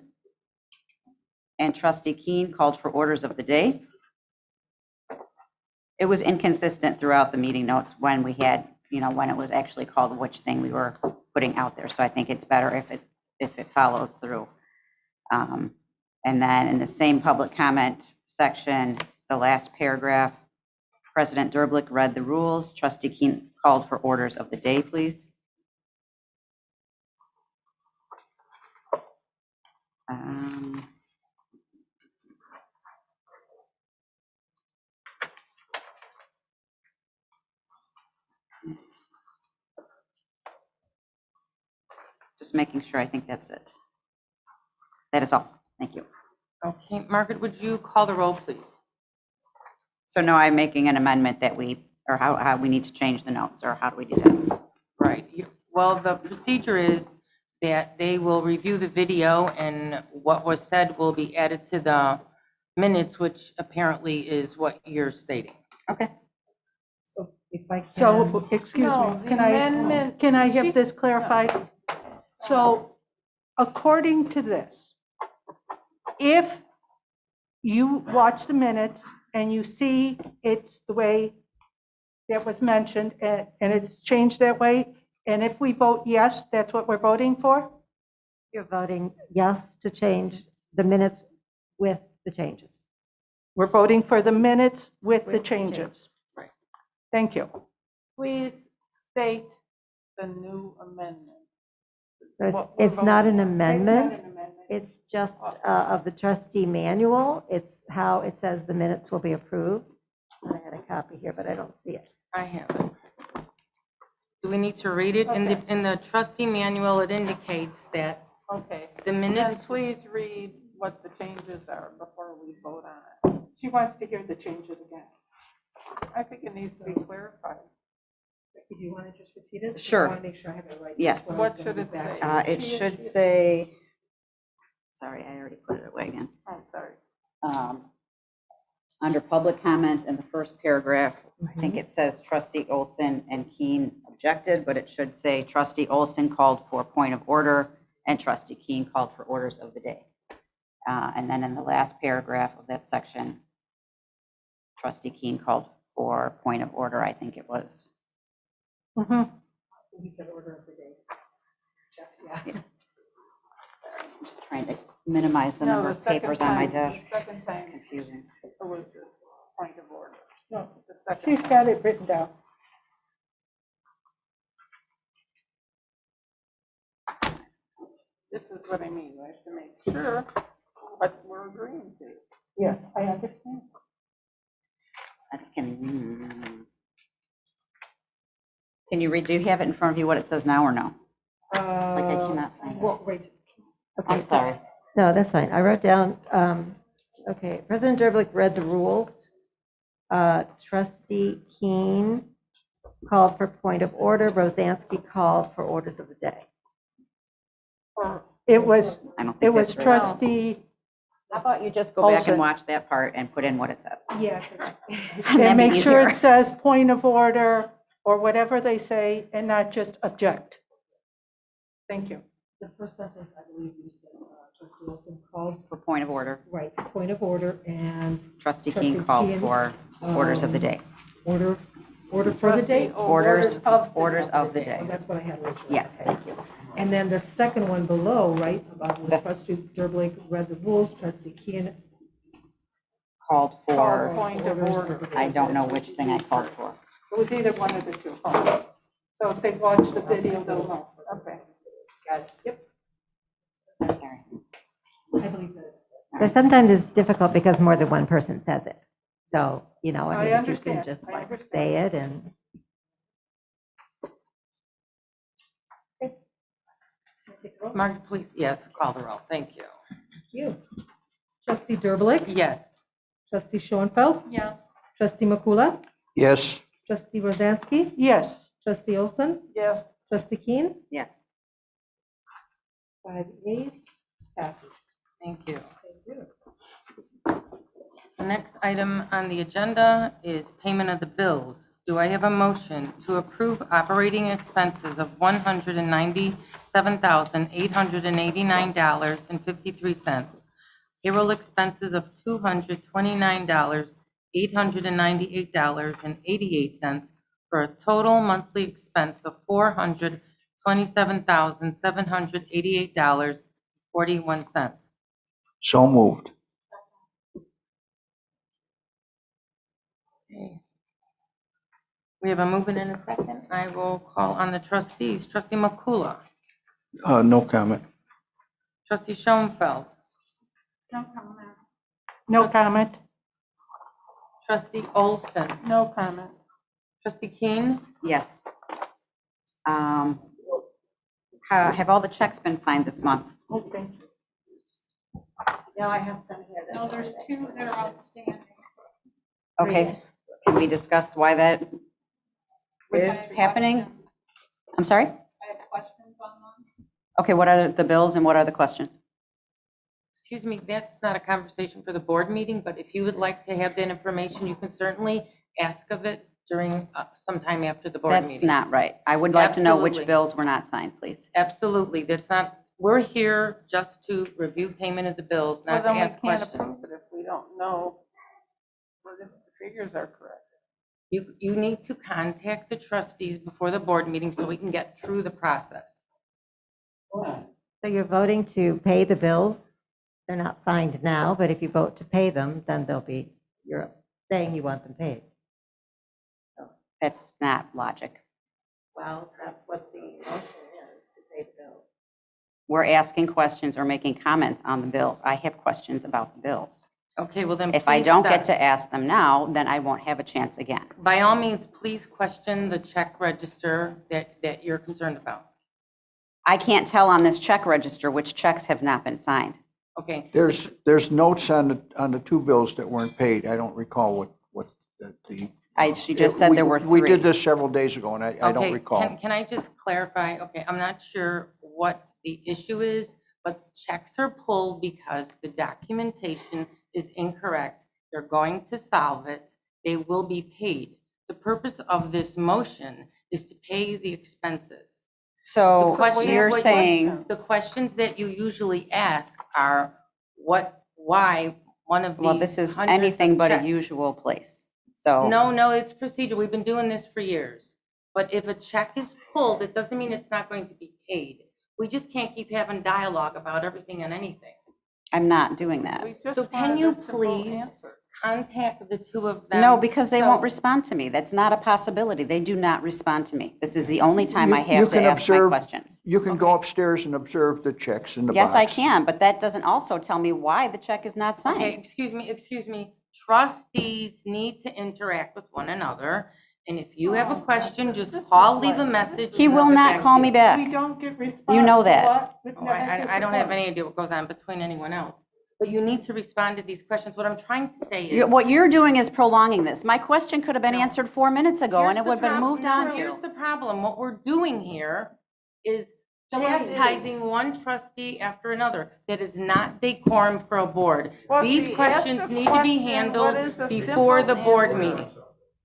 and Trustee Keen called for orders of the day. It was inconsistent throughout the meeting notes when we had, when it was actually called which thing we were putting out there. So I think it's better if it follows through. And then in the same public comment section, the last paragraph, President Derblick read the rules. Trustee Keen called for orders of the day, please. Just making sure. I think that's it. That is all. Thank you. Okay, Margaret, would you call the roll, please? So now I'm making an amendment that how we need to change the notes, or how do we do that? Right. Well, the procedure is that they will review the video and what was said will be added to the minutes, which apparently is what you're stating. Okay. So if I can. So, excuse No, me, the amendment- can I have this clarified? So, according to this, if you watch the minutes and you see it's the way that was mentioned and it's changed that way, and if we vote yes, that's what we're voting for? You're voting yes to change the minutes with the changes. We're voting for the minutes with the With the changes. Right. Thank you. Please state the new amendment. So it's not an It's not amendment. an amendment. It's just of the trustee manual. It's how it says the minutes will be approved. I had a copy here, but I don't see it. I have it. Do we need to read it? In the trustee manual, it indicates that Okay. the Then minutes, please read what the changes are before we vote on it. She wants to hear the changes again. I think it needs to be clarified. Do you want to just repeat it? Sure. I want to make sure I have it right. Yes. Before I What was should gonna it go back say? to It should say, sorry, I already put it away again. I'm sorry. Under public comment in the first paragraph, I think it says Trustee Olson and Keen objected, but it should say Trustee Olson called for point of order and Trustee Keen called for orders of the day. And then in the last paragraph of that section, Trustee Keen called for point of order, I think it was. You said order of the day. Yeah. I'm just trying to minimize the No, number the of second papers on my time- desk. the second It's time. confusing. It was the point of order. No, The second. she's got it written down. This is what I mean. We have to make sure what we're agreeing to. Yes, I understand. Can you read, do you have it in front of you what it says now or no? Like I cannot find it. Well, wait. I'm sorry. No, that's fine. I wrote down, okay, President Derblick read the rules. Trustee Keen called for point of order. Rosansky called for orders of the day. It was, I don't it think was that's right. trustee, How about you just go back Olson. and watch that part and put in what it says? Yeah. That'd and be make sure easier. it says point of order or whatever they say and not just object. Thank you. The first sentence, I believe you said, Trustee Wilson called, For point of order, right, point of order and Trustee Trustee Keen called Keen, for orders of the day. order Order for the day? Orders of the day. Oh, that's what I had originally. Yes. Thank you. And then the second one below, right, about was Trustee Derblick read the rules, Trustee Keen. Called for, Point of order. I don't know which thing I called for. It was either one of the two. So if they watch the video, they'll know. Okay. Got it. Yep. I'm sorry. I believe that is correct. But sometimes it's difficult because more than one person says it. So, you know, I mean, I if you can understand. just I like understand. say it and. Margaret, please, yes, call the roll. Thank you. Thank you. Trustee Derblick, Yes. Trustee Schoenfeld, Yes. Trustee Makula, Yes. Trustee Rosansky, Yes. Trustee Olson, Yes. Trustee Keen, Yes. 5 yeas, passes. Thank you. Thank you. The next item on the agenda is payment of the bills. Do I have a motion to approve operating expenses of $197,889.53, payroll expenses of $229,898.88, for a total monthly expense of $427,788.41? So moved. Okay. We have a movement in a second. I will call on the trustees. Trustee Makula. No comment. Trustee Schoenfeld. No comment. No comment. Trustee Olson. No comment. Trustee Keen. Yes. Have all the checks been signed this month? Oh, thank you. No, I have some here. No, there's 2 that are outstanding. Okay, can we discuss why that is happening? I'm sorry? I had questions on them. Okay, what are the bills and what are the questions? Excuse me, that's not a conversation for the board meeting, but if you would like to have that information, you can certainly ask of it during sometime after the board meeting. That's not right. I would like to know which Absolutely. bills were not signed, please. Absolutely, that's not, we're here just to review payment of the bills, Well, not to then we ask can't questions. approve it if we don't know whether the figures are correct. You need to contact the trustees before the board meeting so we can get through the process. So you're voting to pay the bills? They're not signed now, but if you vote to pay them, then they'll be, you're saying you want them paid. That's not logic. Well, that's what the motion is, to pay the bills. We're asking questions or making comments on the bills. I have questions about the bills. Okay, well then If I please don't stop. get to ask them now, then I won't have a chance again. By all means, please question the check register that you're concerned about. I can't tell on this check register which checks have not been signed. Okay, There's notes on the 2 bills that weren't paid. I don't recall what the. She just said there were 3. We did this several days ago, and I don't okay, recall. can I just clarify? Okay, I'm not sure what the issue is, but checks are pulled because the documentation is incorrect. They're going to solve it. They will be paid. The purpose of this motion is to pay the expenses. So you're what saying, the questions that you usually ask are why one of these. well, this is hundreds of anything but a checks- usual place. So No, it's procedure. We've been doing this for years. But if a check is pulled, it doesn't mean it's not going to be paid. We just can't keep having dialogue about everything and anything. I'm not doing that. We just So can wanted you a simple please answer. contact the 2 of them? No, because they So- won't respond to me. That's not a possibility. They do not respond to me. This is the only time I You have to can ask my observe- questions. You can go upstairs and observe the checks in the box. Yes, I can, but that doesn't also tell me why the check is not Okay, signed. excuse me. Trustees need to interact with one another. And if you have a question, just call, leave a message. He and will I'll get not back call to me you. back. We don't get response. You know so that. what? It Oh, never I gets don't have done. any idea what goes on between anyone else. But you need to respond to these questions. What I'm trying to say is. What you're doing is prolonging this. My question could have been answered 4 minutes ago, and Here's it would have been the moved problem. on No, Here's to. the problem. What we're doing here is chastising one trustee after another. That is not decorum for a board. Well, These she questions asked a need to be question, what handled is a before the simple board answer? meeting.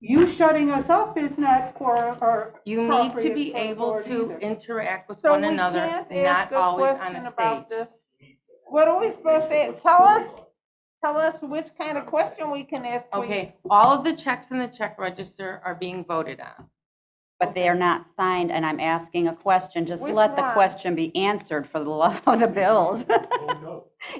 You shutting us up is not You need to be appropriate for a able board to either. interact with So one we another, can't not ask a always on question a about stage. this. What are we supposed to, tell us Tell us which kind of question we can ask. Okay, all of the checks in the check register are being voted on. But they are not signed, and I'm asking a question. Just Which let the one? question be answered for the love of the bills.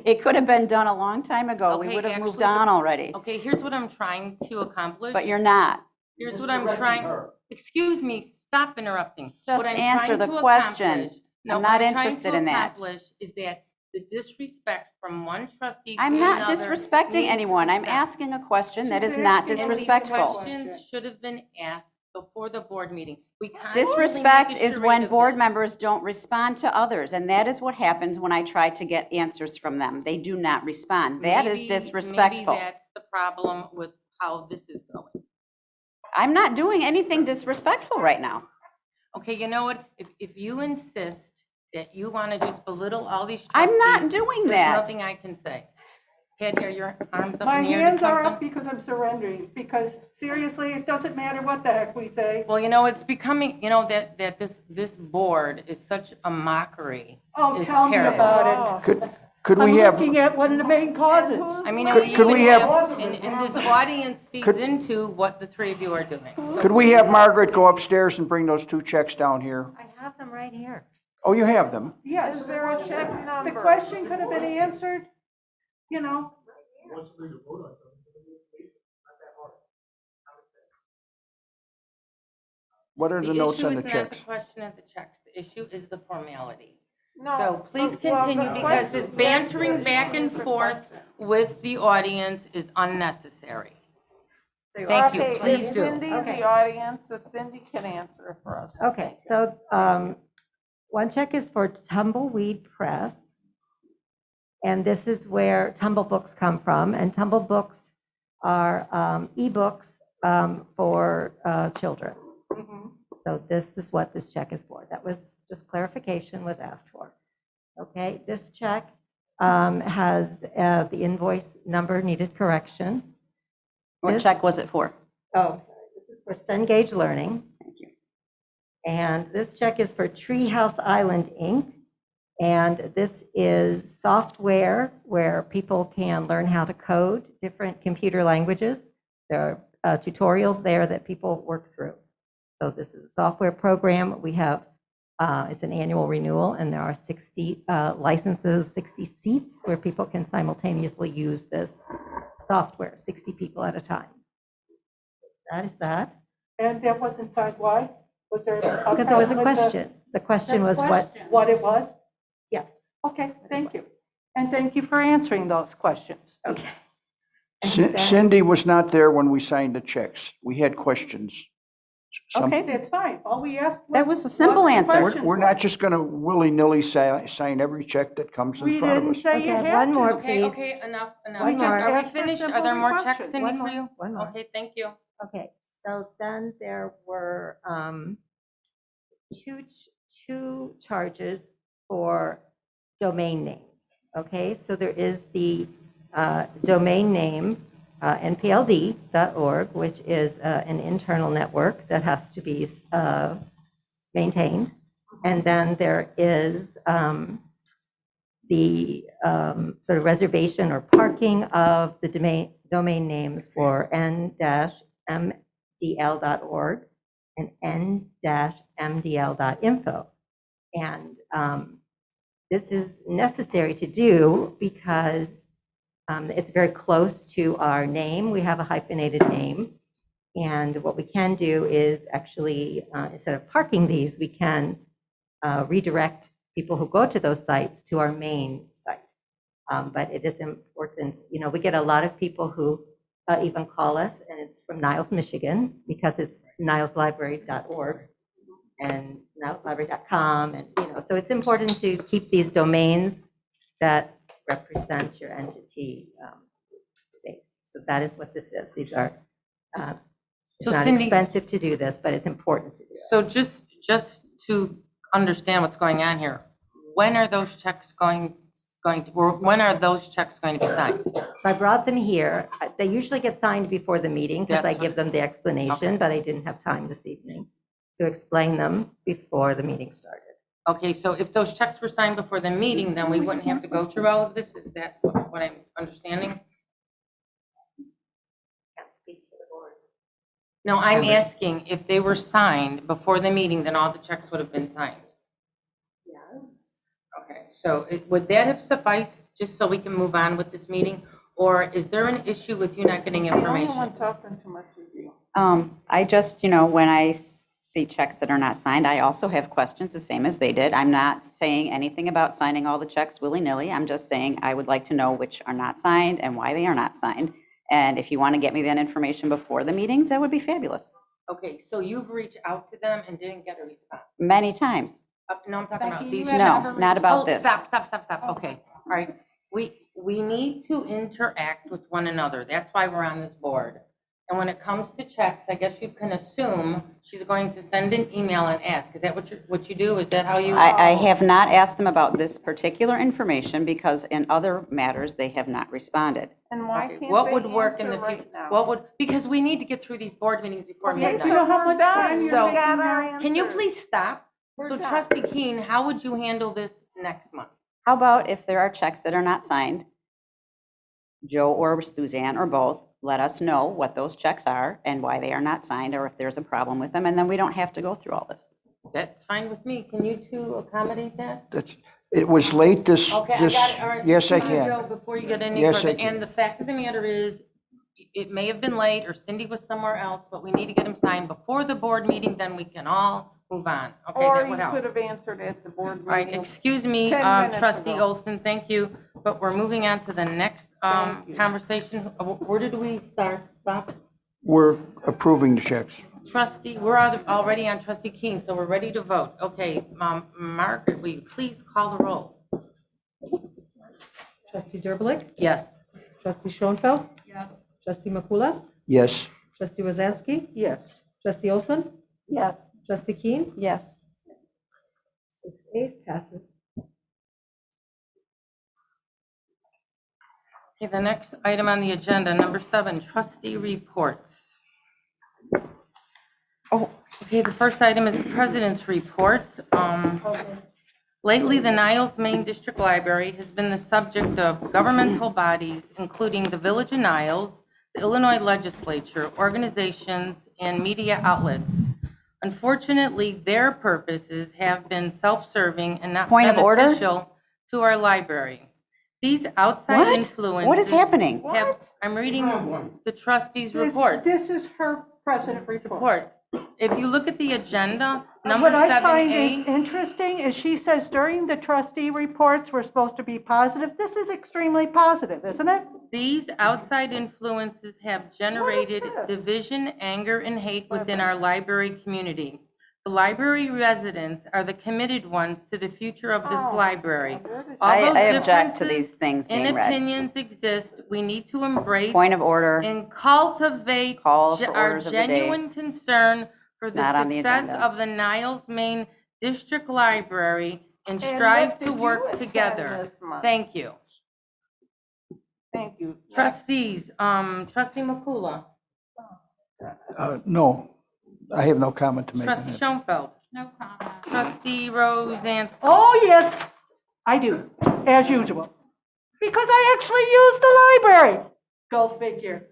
It could have been done a long time ago. We Okay, would have moved actually, on already, Okay, here's what I'm trying to accomplish. but you're not. Here's what I'm trying, excuse me, stop interrupting. Just What I'm answer trying the to question. accomplish- No, I'm what not trying interested to in that. accomplish Is that the disrespect from one trustee to I'm not another disrespecting needs to anyone. I'm stop. asking a question that is She's not asking- And these disrespectful. questions should have been asked before the board meeting. We constantly Disrespect make a is charade when of board this. members don't respond to others, and that is what happens when I try to get answers from them. They do not respond. That is Maybe disrespectful. that's the problem with how this is going. I'm not doing anything disrespectful right now. Okay, you know what? If you insist that you want to just belittle all these trustees. I'm not doing There's that. nothing I can say. Patty, are your arms up My in the air to hands are up something? because I'm surrendering, because seriously, it doesn't matter what the heck we say. Well, you know, it's becoming, you know, that this board is such a mockery. Oh, It's tell me terrible. about it. Could I'm we have, looking at one of the main causes. I mean, Could we have- and this audience feeds Could- into what the three of you are doing. So could we have Margaret go upstairs and bring those 2 checks down here? I have them right here. Oh, you have them? Yes, Is there a check the number? question could have been answered, you know. What are the notes on the issue is not the checks? question of the checks. The issue is the formality. No, So please but- well, continue the because this question- bantering back and forth with the audience is unnecessary. Thank you, Okay, please is do. Cindy in Okay. the audience, so Cindy can answer it for us. Okay, so one check is for Tumbleweed Press. And this is where Tumble Books come from. And Tumble Books are ebooks for children. So this is what this check is for. That was just clarification was asked for. Okay, this check has the invoice number needed correction. What This- check was it for? Oh, sorry, this is for Cengage Learning. Thank you. And this check is for Treehouse Island, Inc. And this is software where people can learn how to code different computer languages. There are tutorials there that people work through. So this is a software program. We have, it's an annual renewal, and there are 60 licenses, 60 seats where people can simultaneously use this software, 60 people at a time. That is that. And that wasn't signed, why? Was there? Because there was a question. The question was what, What it was? yeah, Okay, thank you. And thank you for answering those questions. okay. Cindy was not there when we signed the checks. We had questions. Some- Okay, that's fine. All we asked was. That was a simple what the answer. question We're was. not just going to willy-nilly sign every check that comes in We front of didn't us. say you Okay, had one to. more, Okay, please. okay, enough. One more. Are we Ask for finished? Are simple there more checks, questions. Cindy, One for more, you? one more. Okay, thank you. Okay, so then there were two charges for domain names. Okay, so there is the domain name npld.org, which is an internal network that has to be maintained. And then there is the sort of reservation or parking of the domain names for n-mdl.org and n-mdl.info. And this is necessary to do because it's very close to our name. We have a hyphenated name. And what we can do is actually, instead of parking these, we can redirect people who go to those sites to our main site. But it is important, you know, we get a lot of people who even call us, and it's from Niles, Michigan, because it's nileslibrary.org and nileslibrary.com, and, you know, so it's important to keep these domains that represent your entity safe. So that is what this is. These are, it's So not Cindy- expensive to do this, but it's important to do it. So just to understand what's going on here, when are those checks going to, or when are those checks going to be signed? So I brought them here. They usually get signed before the meeting because That's I give them the explanation, Okay. but I didn't have time this evening to explain them before the meeting started. Okay, so if those checks were signed before the meeting, then we wouldn't have to go through all of this? Is that what I'm understanding? No, I'm asking if they were signed before the meeting, then all the checks would have been signed. Yes. Okay, so would that have sufficed, just so we can move on with this meeting? Or is there an issue with you not getting The only information? one talking too much is you. I just, when I see checks that are not signed, I also have questions, the same as they did. I'm not saying anything about signing all the checks willy-nilly. I'm just saying I would like to know which are not signed and why they are not signed. And if you want to get me that information before the meetings, that would be fabulous. Okay, so you've reached out to them and didn't get a response? Many times. No, I'm talking about Becky, these. you No, have not about Oh, this. Stop. Okay, all right. We need to interact with one another. That's why we're on this board. And when it comes to checks, I guess you can assume she's going to send an email and ask. Is that what you do? Is that how you? I have not asked them about this particular information because in other matters, they have not responded. And why Okay, can't what they would work in answer the right future? now? Because we need to get through these board meetings before Okay, midnight. so we're done. So- We got our Can you answers. please stop? We're So done. Trustee Keen, how would you handle this next month? How about if there are checks that are not signed, Joe or Suzanne or both, let us know what those checks are and why they are not signed, or if there's a problem with them, and then we don't have to go through all this. That's fine with me. Can you two accommodate that? It was late this, Okay, I this, got it. All right. yes, I Excuse me, can. Joe, before you get any Yes, further, I can. and the fact of the matter is, it may have been late, or Cindy was somewhere else, but we need to get them signed before the board meeting, then we can all move on. Okay, Or that you would help. could have answered at the board All right, meeting. excuse me, 10 minutes Trustee ago. Olson, thank you, but we're moving on to the next Thank you. conversation. Where did we stop? We're approving the checks. Trustee, we're already on Trustee Keen, so we're ready to vote. Okay, Margaret, will you please call the roll? Trustee Derblick? Yes. Trustee Schoenfeld? Yes. Trustee Makula? Yes. Trustee Rosansky? Yes. Trustee Olson? Yes. Trustee Keen? Yes. 6 ayes, passes. Okay, the next item on the agenda, number 7, trustee reports. Oh, Okay, the first item is the president's report. Lately, the Niles Main District Library has been the subject of governmental bodies, including the Village of Niles, the Illinois Legislature, organizations, and media outlets. Unfortunately, their purposes have been self-serving and not Point of order? beneficial to our library. These outside What? influences. What is happening? I'm reading the trustees' report. This is her president report. If you look at the agenda, number What I find 7A. is interesting is she says during the trustee reports, we're supposed to be positive. This is extremely positive, isn't it? These outside influences have generated What is this? division, anger, and hate within our library community. The library residents are the committed ones to the future of this Oh, library. where did- Although I object to differences these things and being read. opinions exist, we need to embrace Point of order. and cultivate Call for our orders of the day. genuine concern for the Not on the success agenda. of the Niles Main District Library and And strive what to did you work attend together. this month? Thank you. Thank you. Trustees, Trustee Makula, No, I have no comment to make on Trustee it. Schoenfeld. No comment. Trustee Rosansky. Oh, yes, I do, as usual. Because I actually use the library. Go figure.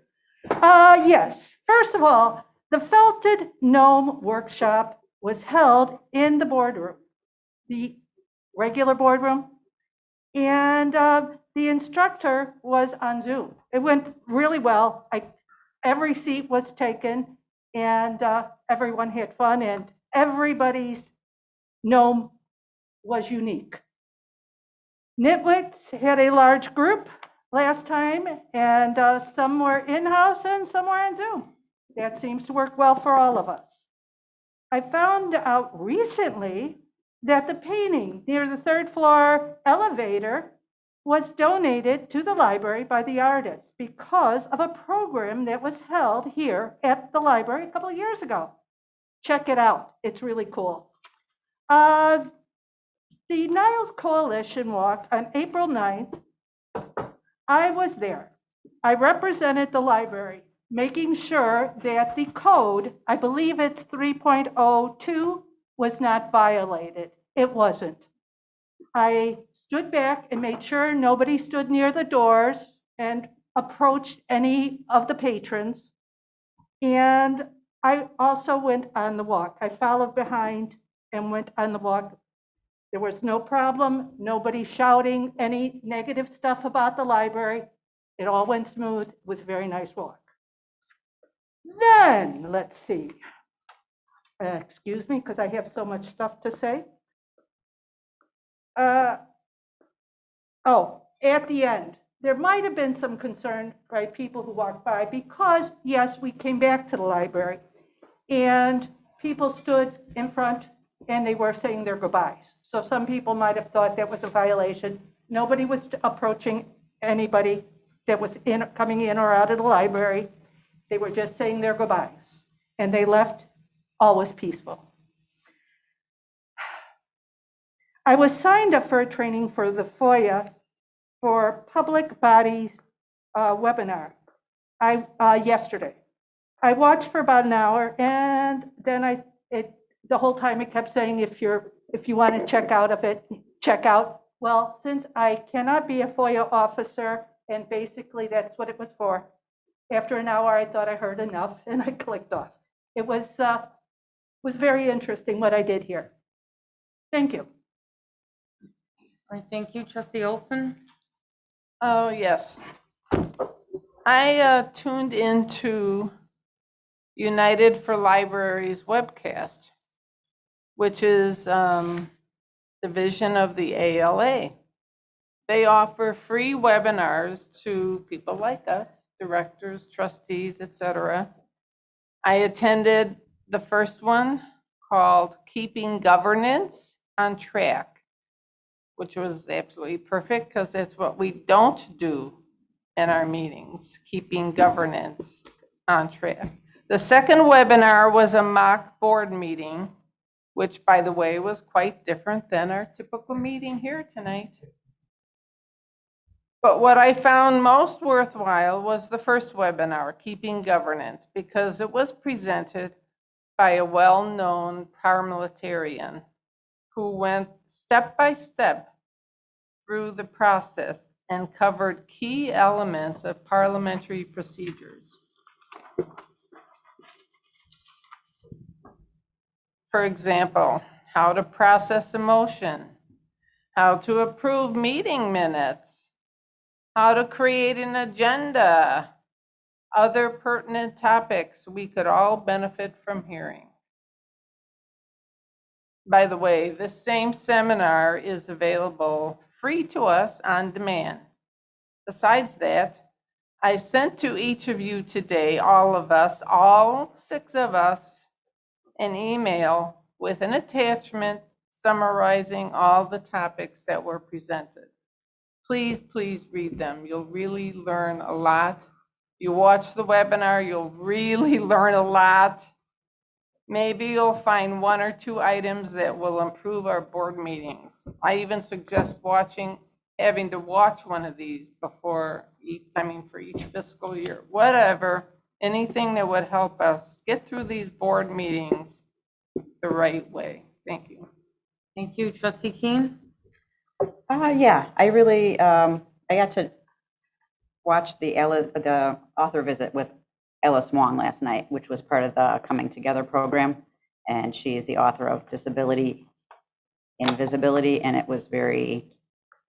Yes, first of all, the Felted Gnome Workshop was held in the boardroom, the regular boardroom, and the instructor was on Zoom. It went really well. Every seat was taken, and everyone had fun, and everybody's gnome was unique. Nitwits had a large group last time, and some were in-house and some were on Zoom. That seems to work well for all of us. I found out recently that the painting near the third floor elevator was donated to the library by the artist because of a program that was held here at the library a couple of years ago. Check it out. It's really cool. The Niles Coalition Walk on April 9th, I was there. I represented the library, making sure that the code, I believe it's 3.02, was not violated. It wasn't. I stood back and made sure nobody stood near the doors and approached any of the patrons. And I also went on the walk. I followed behind and went on the walk. There was no problem, nobody shouting any negative stuff about the library. It all went smooth. It was a very nice walk. Then, let's see. Excuse me, because I have so much stuff to say. At the end, there might have been some concern by people who walked by because, yes, we came back to the library and people stood in front and they were saying their goodbyes. So some people might have thought that was a violation. Nobody was approaching anybody that was coming in or out of the library. They were just saying their goodbyes and they left. All was peaceful. I was signed up for a training for the FOIA for public bodies webinar yesterday. I watched for about an hour, and then the whole time it kept saying, if you want to check out of it, check out. Well, since I cannot be a FOIA officer, and basically that's what it was for, after an hour I thought I heard enough, and I clicked off. It was very interesting what I did here. Thank you. All right, thank you. Trustee Olson? Oh, yes. I tuned into United for Libraries webcast, which is division of the ALA. They offer free webinars to people like us, directors, trustees, etc. I attended the first one called Keeping Governance on Track, which was absolutely perfect because that's what we don't do in our meetings, keeping governance on track. The second webinar was a mock board meeting, which, by the way, was quite different than our typical meeting here tonight. But what I found most worthwhile was the first webinar, Keeping Governance, because it was presented by a well-known parliamentarian who went step by step through the process and covered key elements of parliamentary procedures. For example, how to process a motion, how to approve meeting minutes, how to create an agenda, other pertinent topics we could all benefit from hearing. By the way, this same seminar is available free to us on demand. Besides that, I sent to each of you today, all of us, all 6 of us, an email with an attachment summarizing all the topics that were presented. Please, please read them. You'll really learn a lot. You watch the webinar, you'll really learn a lot. Maybe you'll find 1 or 2 items that will improve our board meetings. I even suggest having to watch one of these for each fiscal year. Whatever, anything that would help us get through these board meetings the right way. Thank you. Thank you. Trustee Keene? Yeah, I really, I got to watch the author visit with Ellis Wong last night, which was part of the Coming Together program. And she is the author of Disability Invisibility, and it was very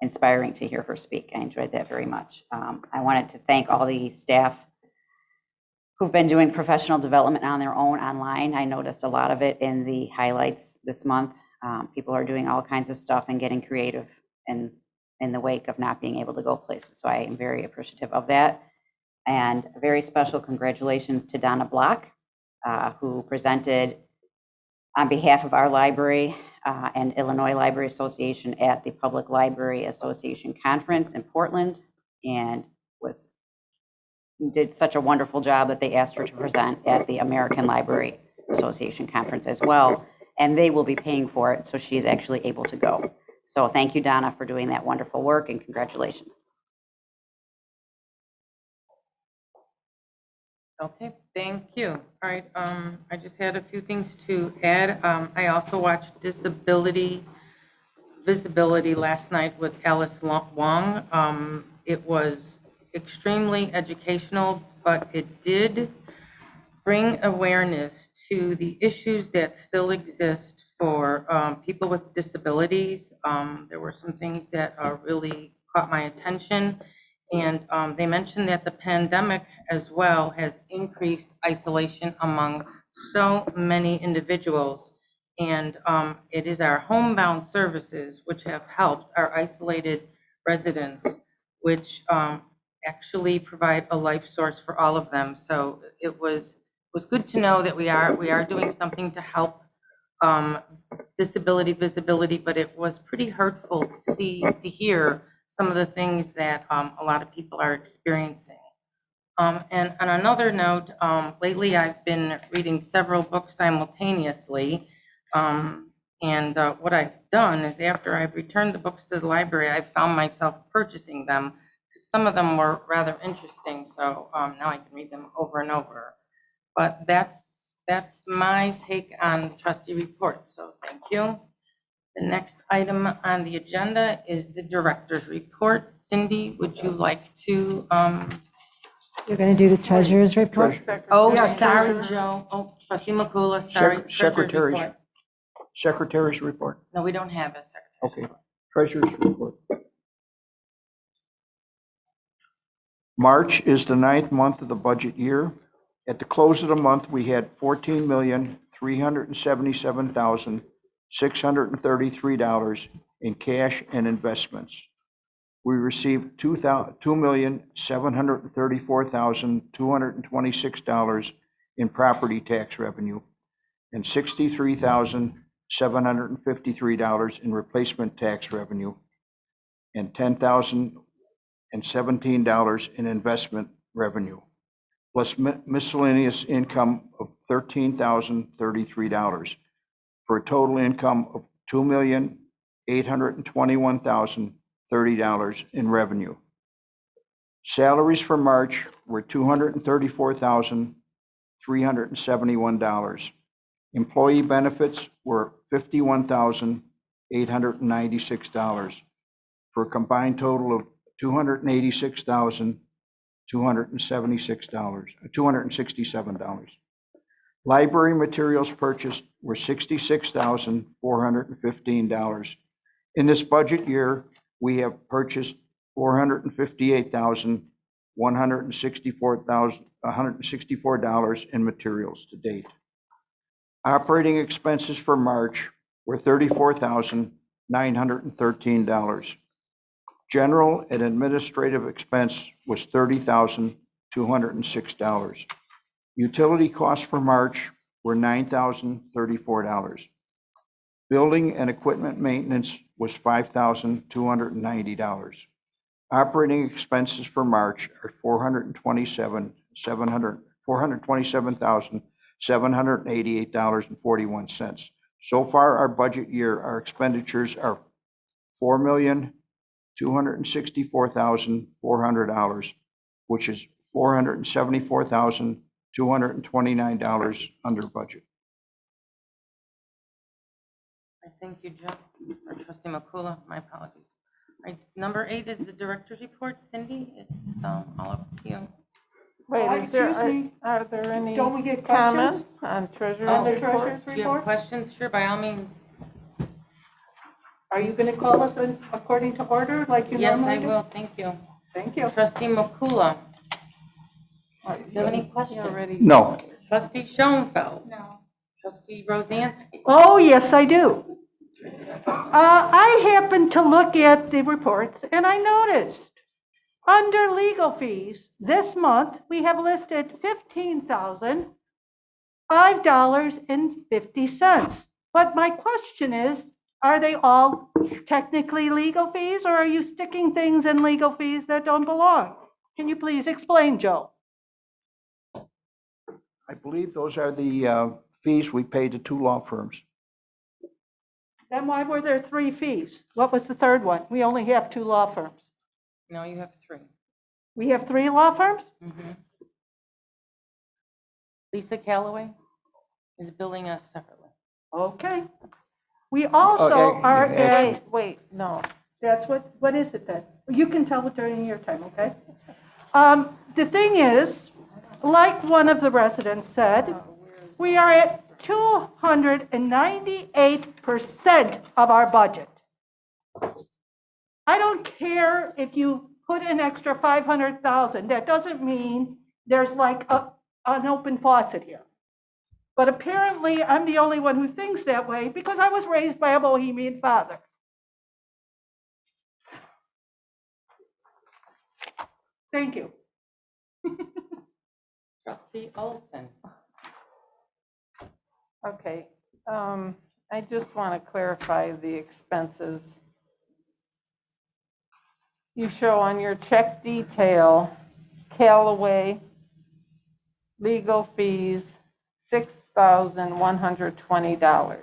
inspiring to hear her speak. I enjoyed that very much. I wanted to thank all the staff who've been doing professional development on their own online. I noticed a lot of it in the highlights this month. People are doing all kinds of stuff and getting creative in the wake of not being able to go places. So I am very appreciative of that. And a very special congratulations to Donna Block, who presented on behalf of our library and Illinois Library Association at the Public Library Association Conference in Portland, and did such a wonderful job that they asked her to present at the American Library Association Conference as well. And they will be paying for it, so she is actually able to go. So thank you, Donna, for doing that wonderful work, and congratulations. Okay, thank you. All right, I just had a few things to add. I also watched Disability Visibility last night with Alice Wong. It was extremely educational, but it did bring awareness to the issues that still exist for people with disabilities. There were some things that really caught my attention. And they mentioned that the pandemic as well has increased isolation among so many individuals. And it is our homebound services which have helped our isolated residents, which actually provide a life source for all of them. So it was good to know that we are doing something to help disability visibility, but it was pretty hurtful to hear some of the things that a lot of people are experiencing. And on another note, lately I've been reading several books simultaneously. And what I've done is after I've returned the books to the library, I've found myself purchasing them. Some of them were rather interesting, so now I can read them over and over. But that's my take on trustee report, so thank you. The next item on the agenda is the director's report. Cindy, would you like to? You're going to do the treasurer's report? Oh, Yeah, sorry, treasurer. Joe. Oh, trustee McCullough, sorry. Treasurer's report. Secretary's report. No, we don't have a secretary. Okay. Treasurer's report. March is the 9th month of the budget year. At the close of the month, we had $14,377,633 in cash and investments. We received $2,734,226 in property tax revenue and $63,753 in replacement tax revenue and $10,017 in investment revenue, plus miscellaneous income of $13,033, for a total income of $2,821,030 in revenue. Salaries for March were $234,371. Employee benefits were $51,896, for a combined total of $267. Library materials purchased were $66,415. In this budget year, we have purchased $458,164 in materials to date. Operating expenses for March were $34,913. General and administrative expense was $30,206. Utility costs for March were $9,034. Building and equipment maintenance was $5,290. Operating expenses for March are $427,788.41. So far, our budget year, our expenditures are $4,264,400, which is $474,229 under budget. Thank you, Joe. Or trustee McCullough, my apologies. Right, number 8 is the director's report. Cindy, it's all up to you. Wait, Excuse me? are there any Don't we get comments questions on treasurer's on the report? treasurer's Do you have report? questions? Sure, by all means. Are you going to call us according to order like you Yes, normally I do? will. Thank you. Thank you. Trustee McCullough. Do you have any questions? No. Trustee Schoenfeld. No. Trustee Rosansky. Oh, yes, I do. I happened to look at the reports and I noticed under legal fees this month, we have listed $15,005.50. But my question is, are they all technically legal fees or are you sticking things in legal fees that don't belong? Can you please explain, Joe? I believe those are the fees we paid to 2 law firms. Then why were there 3 fees? What was the third one? We only have 2 law firms. No, you have 3. We have 3 law firms? Lisa Calloway is billing us separately. Okay. We also are at, Wait, no. that's what is it then? You can tell it during your time, okay? The thing is, like one of the residents said, we are at 298% of our budget. I don't care if you put an extra 500,000. That doesn't mean there's like an open faucet here. But apparently I'm the only one who thinks that way because I was raised by a Bohemian father. Thank you. Trustee Olson. Okay, I just want to clarify the expenses. You show on your check detail, Callaway, legal fees, $6,120.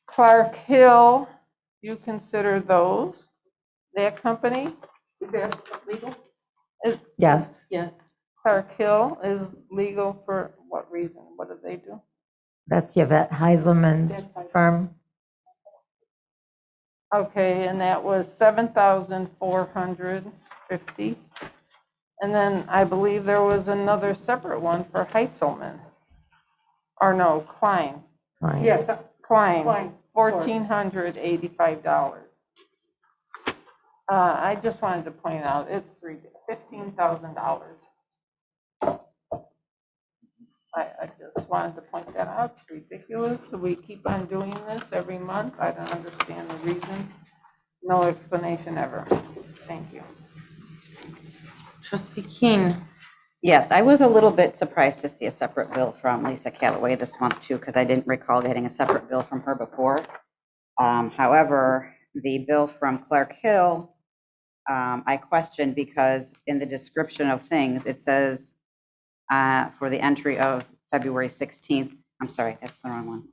Clark Hill, you consider those, that company? Is that legal? Yes, Yes. Clark Hill is legal for what reason? What do they do? that's Yvette Heiselman's firm. Okay, and that was $7,450. And then I believe there was another separate one for Heitzelman. Or no, Klein. Fine. Yes. Klein, $1,485. I just wanted to point out, it's $15,000. I just wanted to point that out. It's ridiculous. We keep on doing this every month. I don't understand the reason. No explanation ever. Thank you. Trustee King. Yes, I was a little bit surprised to see a separate bill from Lisa Callaway this month too, because I didn't recall getting a separate bill from her before. However, the bill from Clark Hill, I questioned because in the description of things, it says for the entry of February 16th, I'm sorry, that's the wrong one.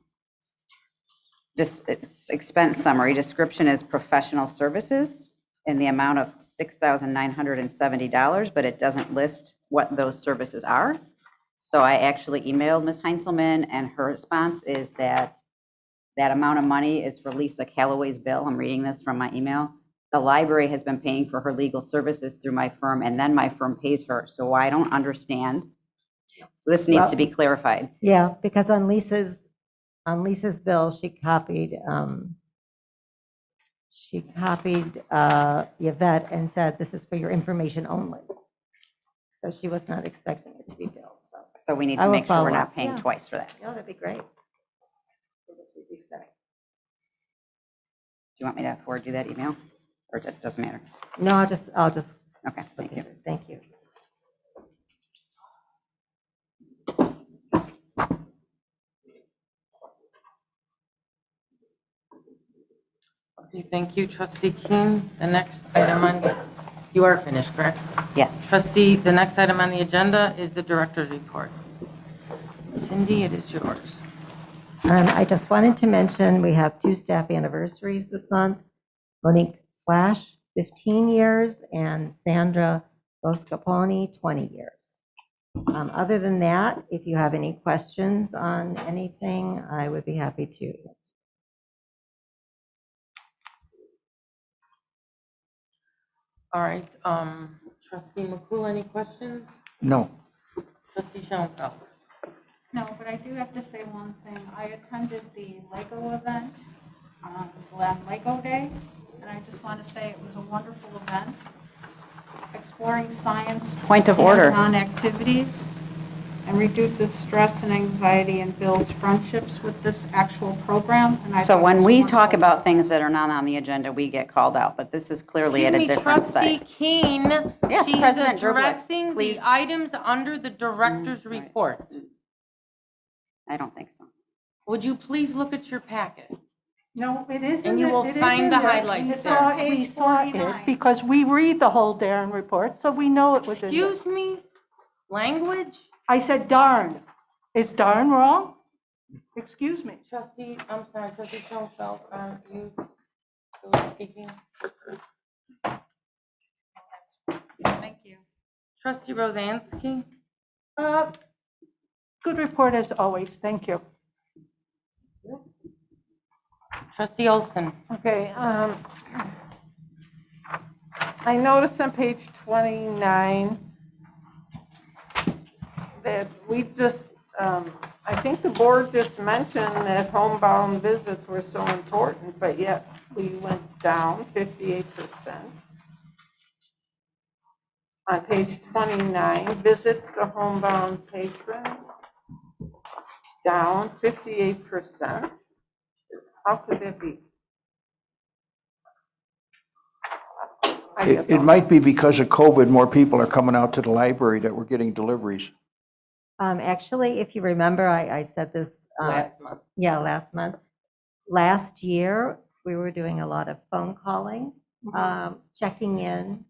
It's expense summary, description is professional services in the amount of $6,970, but it doesn't list what those services are. So I actually emailed Ms. Heinzelman, and her response is that that amount of money is for Lisa Callaway's bill. I'm reading this from my email. The library has been paying for her legal services through my firm, and then my firm pays her. So I don't understand. This needs to be clarified. Yeah, because on Lisa's bill, she copied Yvette and said, this is for your information only. So she was not expecting it to be billed. So we need I to will make sure we're follow not up. paying Yeah. twice for that. Do Yeah, that'd be great. Let's reduce that. you want me to forward you that email? Or it doesn't matter? No, I'll just Okay, thank you. Thank you. Okay, thank you, Trustee King. The next item on, you are finished, correct? Yes. Trustee, the next item on the agenda is the director's report. Cindy, it is yours. I just wanted to mention, we have 2 staff anniversaries this month. Monique Flash, 15 years, and Sandra Boscaponi, 20 years. Other than that, if you have any questions on anything, I would be happy to. All right, Trustee McCool, any questions? No. Trustee Schoenfeld. No, but I do have to say one thing. I attended the Lego event, last Lego Day, and I just want to say it was a wonderful event, exploring science. Point of order. Hands-on activities, and reduces stress and anxiety and builds friendships with this actual program. And I So thought it when was we wonderful. talk about things that are not on the agenda, we get called out, but this is clearly at a different Trustee site. King. Yes, she's President Derblick, addressing please. the items under the director's Right. report. I don't think so. Would you please look at your packet? No, it is. And you will find the highlights We there. saw it because we read the whole darn report, so we know it was in there. Excuse me? Language? I said darn. Is darn wrong? Excuse me. Trustee, I'm sorry, Trustee Schoenfeld, are you still speaking? Thank you. Trustee Rosansky? Good report as always. Thank you. Trustee Olson? Okay, I noticed on page 29, that we just, I think the board just mentioned that homebound visits were so important, but yet we went down 58%. On page 29, visits to homebound patrons, down 58%. How could that be? It might be because of COVID, more people are coming out to the library that we're getting deliveries. Actually, if you remember, I said this. Last month. Yeah, last month. Last year, we were doing a lot of phone calling, checking in,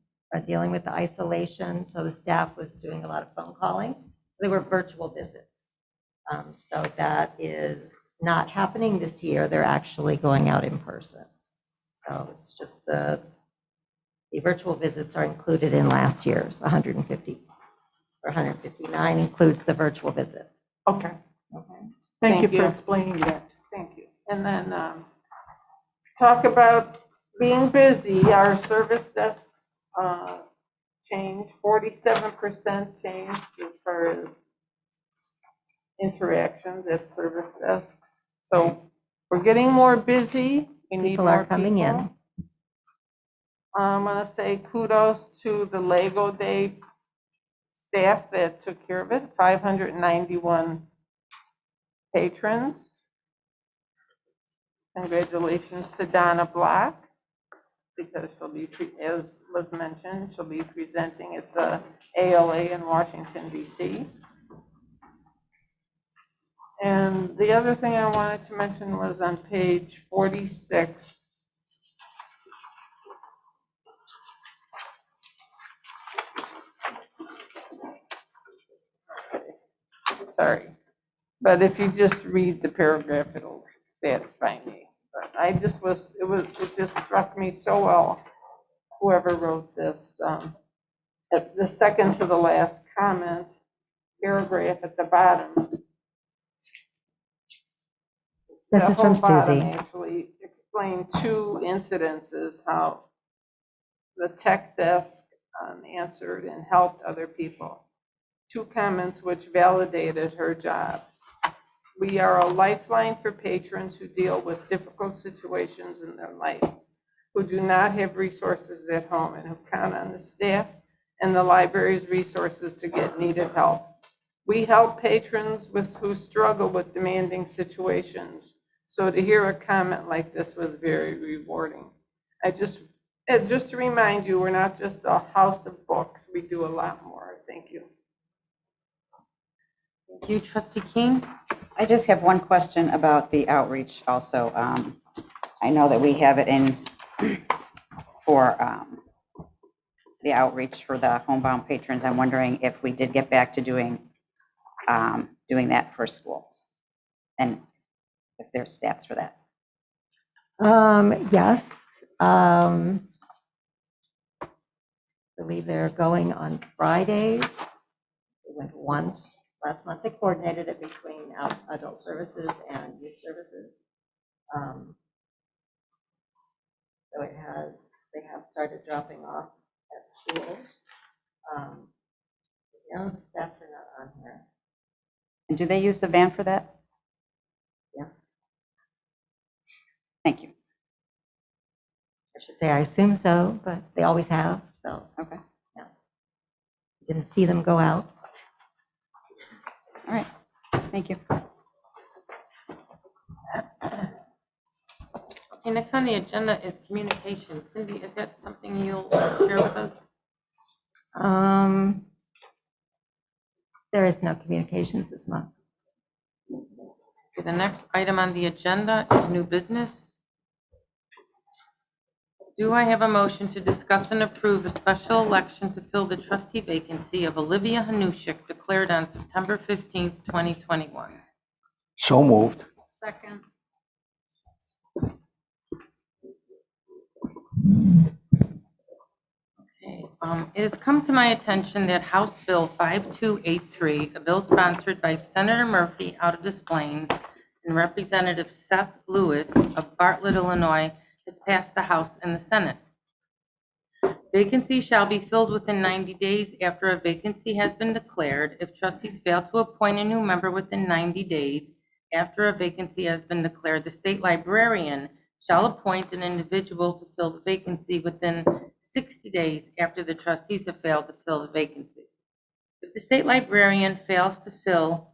dealing with the isolation. So the staff was doing a lot of phone calling. They were virtual visits. So that is not happening this year. They're actually going out in person. So it's just the virtual visits are included in last year's 150 or 159 includes the virtual visit. Okay. Okay. Thank you for explaining that. Thank you. And then talk about being busy. Our service desks changed, 47% changed as far as interactions at service desks. So we're getting more busy. We need People more are coming in. I'm going to say kudos to the Lego Day staff that took care of it, 591 patrons. Congratulations to Donna Block, because she'll be, as was mentioned, she'll be presenting at the ALA in Washington, D.C. And the other thing I wanted to mention was on page 46. Sorry, but if you just read the paragraph, it'll satisfy me. But I just was, it just struck me so well, whoever wrote this, at the second to the last comment, paragraph at the bottom. This is from Susie. Actually explained two incidences, how the tech desk answered and helped other people. Two comments which validated her job. We are a lifeline for patrons who deal with difficult situations in their life, who do not have resources at home and who count on the staff and the library's resources to get needed help. We help patrons who struggle with demanding situations. So to hear a comment like this was very rewarding. Just to remind you, we're not just a house of books. We do a lot more. Thank you. Thank you, Trustee King. I just have one question about the outreach also. I know that we have it in for the outreach for the homebound patrons. I'm wondering if we did get back to doing that for schools, and if there's stats for that. Yes. I believe they're going on Fridays. They went once last month. They coordinated it between adult services and youth services. So they have started dropping off at schools. No, the stats are not on here. And do they use the van for that? Yeah. Thank you. I should say I assume so, but they always have, so. Okay. Yeah. Didn't see them go out. All right. Thank you. Okay, next on the agenda is communication. Cindy, is that something you'll share with us? There is no communications this month. Okay, the next item on the agenda is new business. Do I have a motion to discuss and approve a special election to fill the trustee vacancy of Olivia Hanusiak declared on September 15th, 2021? So moved. Second. Okay, it has come to my attention that House Bill 5283, a bill sponsored by Senator Murphy out of Des Plaines and Representative Seth Lewis of Bartlett, Illinois, has passed the House and the Senate. Vacancy shall be filled within 90 days after a vacancy has been declared. If trustees fail to appoint a new member within 90 days after a vacancy has been declared, the state librarian shall appoint an individual to fill the vacancy within 60 days after the trustees have failed to fill the vacancy. If the state librarian fails to fill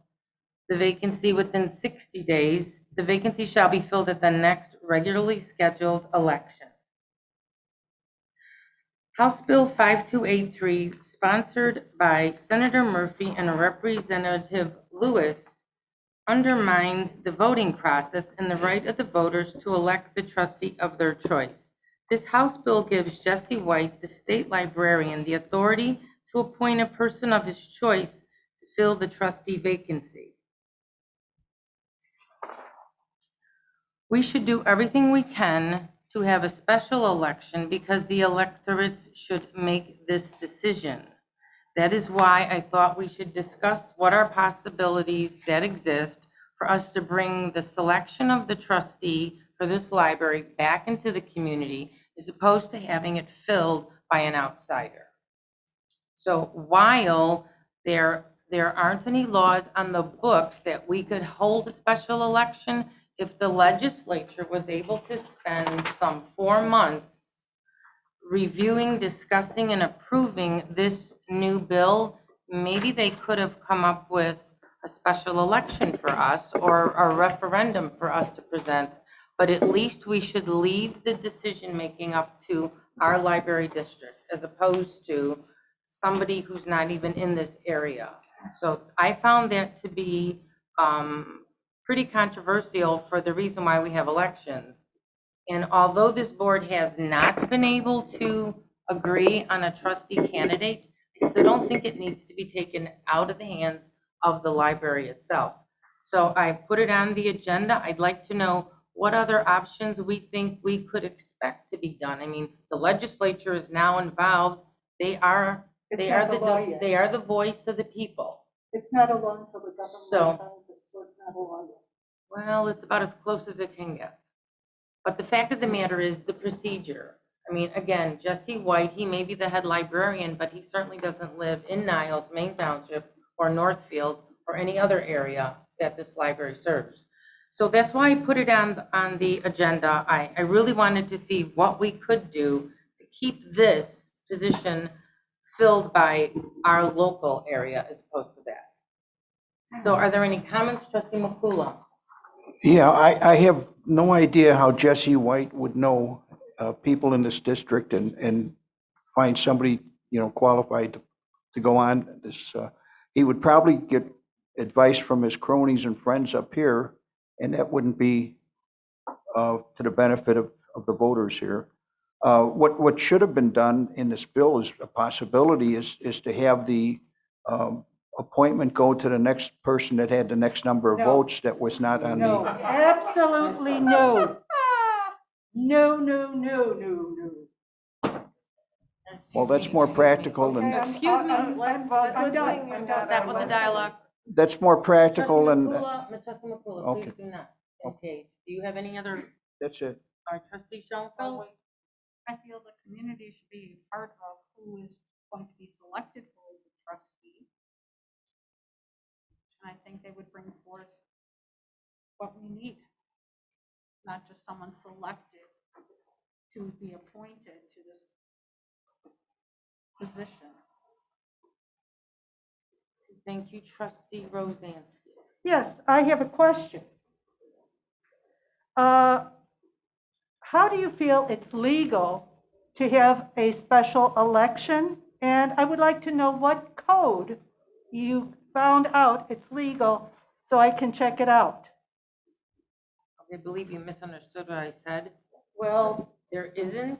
the vacancy within 60 days, the vacancy shall be filled at the next regularly scheduled election. House Bill 5283, sponsored by Senator Murphy and Representative Lewis, undermines the voting process and the right of the voters to elect the trustee of their choice. This House bill gives Jesse White, the state librarian, the authority to appoint a person of his choice to fill the trustee vacancy. We should do everything we can to have a special election because the electorates should make this decision. That is why I thought we should discuss what are possibilities that exist for us to bring the selection of the trustee for this library back into the community as opposed to having it filled by an outsider. So while there aren't any laws on the books that we could hold a special election, if the legislature was able to spend some 4 months reviewing, discussing, and approving this new bill, maybe they could have come up with a special election for us or a referendum for us to present. But at least we should leave the decision-making up to our library district as opposed to somebody who's not even in this area. So I found that to be pretty controversial for the reason why we have elections. And although this board has not been able to agree on a trustee candidate, I still don't think it needs to be taken out of the hands of the library itself. So I put it on the agenda. I'd like to know what other options we think we could expect to be done. I mean, the legislature is now involved. They are the voice of the people. It's not a law until the government signs it, so it's not a law yet. Well, it's about as close as it can get. But the fact of the matter is the procedure. I mean, again, Jesse White, he may be the head librarian, but he certainly doesn't live in Niles, Main Township, or Northfield, or any other area that this library serves. So that's why I put it on the agenda. I really wanted to see what we could do to keep this position filled by our local area as opposed to that. So are there any comments, Trustee Makula? Yeah, I have no idea how Jesse White would know people in this district and find somebody, qualified to go on this. He would probably get advice from his cronies and friends up here, and that wouldn't be to the benefit of the voters here. What should have been done in this bill is a possibility is to have the appointment go to the next person that had the next number of votes that was not on No, the. absolutely no. No. Well, that's more practical than, Excuse me, let's stop with the dialogue. that's more practical than, Trustee Makula, Okay. please do not. Okay, do you have any other, that's it. Trustee Schoenfeld? I feel the community should be part of who is going to be selected for the trustee. And I think they would bring forth what we need, not just someone selected to be appointed to this position. Thank you, Trustee Rosansky. Yes, I have a question. How do you feel it's legal to have a special election? And I would like to know what code you found out it's legal so I can check it out. I believe you misunderstood what I said. Well, There isn't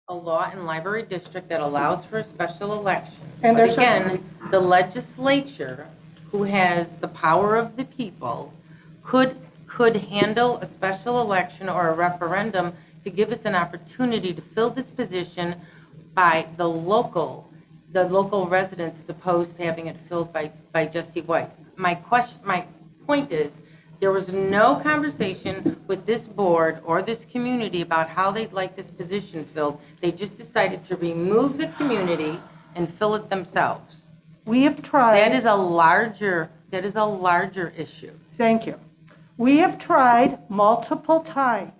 a law in library district that allows for a special election. And But there's again, the legislature, who has the power of the people, could handle a special election or a referendum to give us an opportunity to fill this position by the local residents as opposed to having it filled by Jesse White. My point is There was no conversation with this board or this community about how they'd like this position filled. They just decided to remove the community and fill it themselves. We have tried. That is a larger issue. Thank you. We have tried multiple times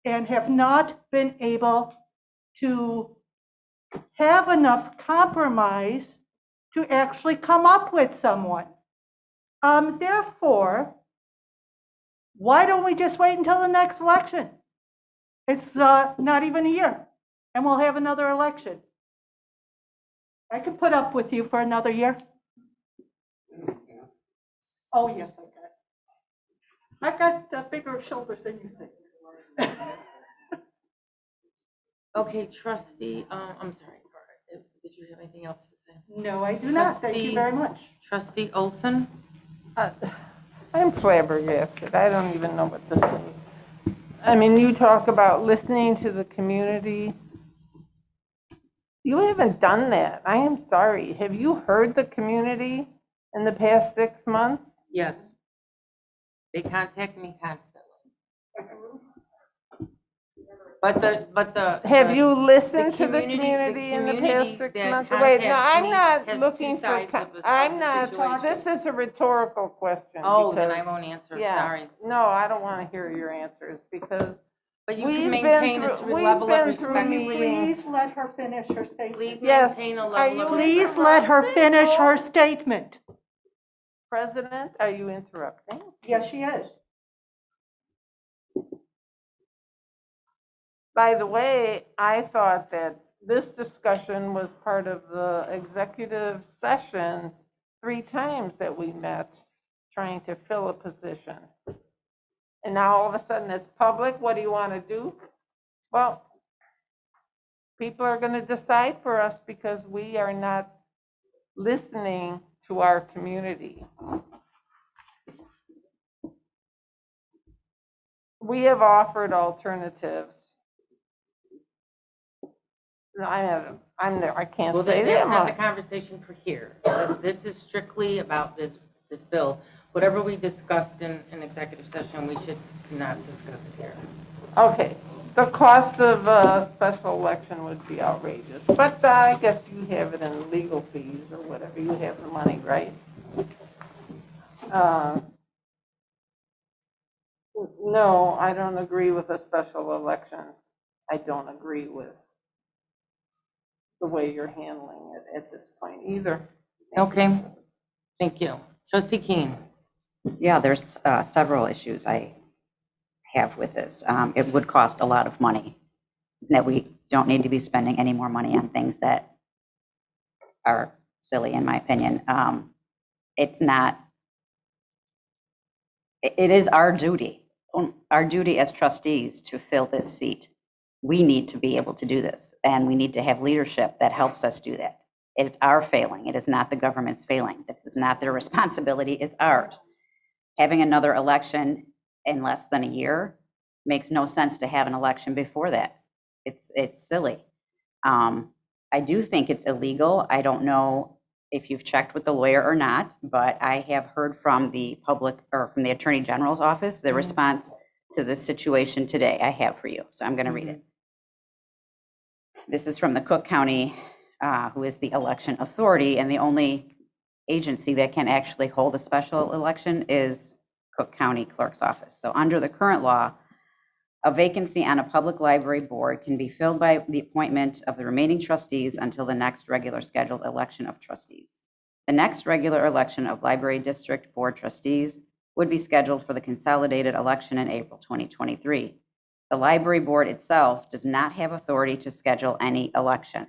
and have not been able to have enough compromise to actually come up with someone. Therefore, why don't we just wait until the next election? It's not even a year, and we'll have another election. I could put up with you for another year. Oh, yes, I can. I've got bigger shoulders than you think. Okay, trustee, I'm sorry, did you have anything else to say? No, I do not. Thank you very much. Trustee Olson? I'm flabbergasted. I don't even know what this is. I mean, you talk about listening to the community. You haven't done that. I am sorry. Have you heard the community in the past 6 months? Yes. They contact me constantly. Have you listened to the community community in the past 6 months? that Wait, no, contacts I'm me not has looking two for, sides of the I'm not, situation. this is a rhetorical question. Oh, then because- I won't answer, yeah. sorry. No, I don't want to hear your answers because But you we've can been maintain a through- we've level of been through respect. meetings. Please let her finish her statement. Please Yes. maintain a Are level you of Please respect. let her finish her statement. President, are you interrupting? Yes, she is. By the way, I thought that this discussion was part of the executive session 3 times that we met trying to fill a position. And now all of a sudden it's public. What do you want to do? Well, people are going to decide for us because we are not listening to our community. We have offered alternatives. No, I'm there. I can't Well, say that that's not the much. conversation for here. This is strictly about this bill. Whatever we discussed in executive session, we should not discuss it here. Okay, the cost of a special election would be outrageous, but I guess you have it in legal fees or whatever. You have the money, right? No, I don't agree with a special election. I don't agree with the way you're handling it at this point either. Okay, thank you. Trustee Keene. Yeah, there's several issues I have with this. It would cost a lot of money, that we don't need to be spending any more money on things that are silly, in my opinion. It's not, it is our duty as trustees to fill this seat. We need to be able to do this, and we need to have leadership that helps us do that. It's our failing. It is not the government's failing. This is not their responsibility. It's ours. Having another election in less than a year makes no sense to have an election before that. It's silly. I do think it's illegal. I don't know if you've checked with the lawyer or not, but I have heard from the public or from the Attorney General's office the response to this situation today. I have for you, so I'm going to read it. This is from the Cook County, who is the election authority, and the only agency that can actually hold a special election is Cook County Clerk's Office. So under the current law, a vacancy on a public library board can be filled by the appointment of the remaining trustees until the next regular scheduled election of trustees. The next regular election of library district board trustees would be scheduled for the consolidated election in April 2023. The library board itself does not have authority to schedule any election.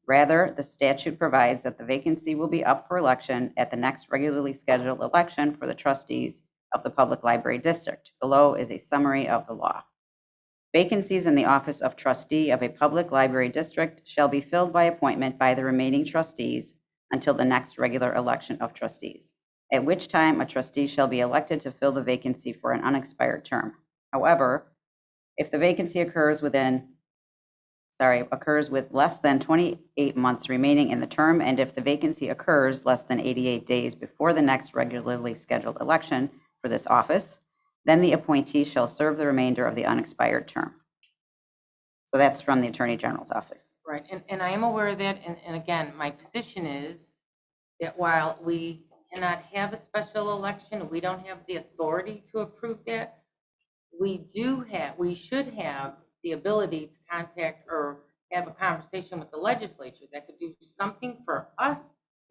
Rather, the statute provides that the vacancy will be up for election at the next regularly scheduled election for the trustees of the public library district. Below is a summary of the law. Vacancies in the office of trustee of a public library district shall be filled by appointment by the remaining trustees until the next regular election of trustees, at which time a trustee shall be elected to fill the vacancy for an unexpired term. However, if the vacancy occurs with less than 28 months remaining in the term, and if the vacancy occurs less than 88 days before the next regularly scheduled election, for this office, then the appointee shall serve the remainder of the unexpired term. So that's from the Attorney General's office. Right, and I am aware of that, and again, my position is that while we cannot have a special election, we don't have the authority to approve that, we should have the ability to contact or have a conversation with the legislature that could do something for us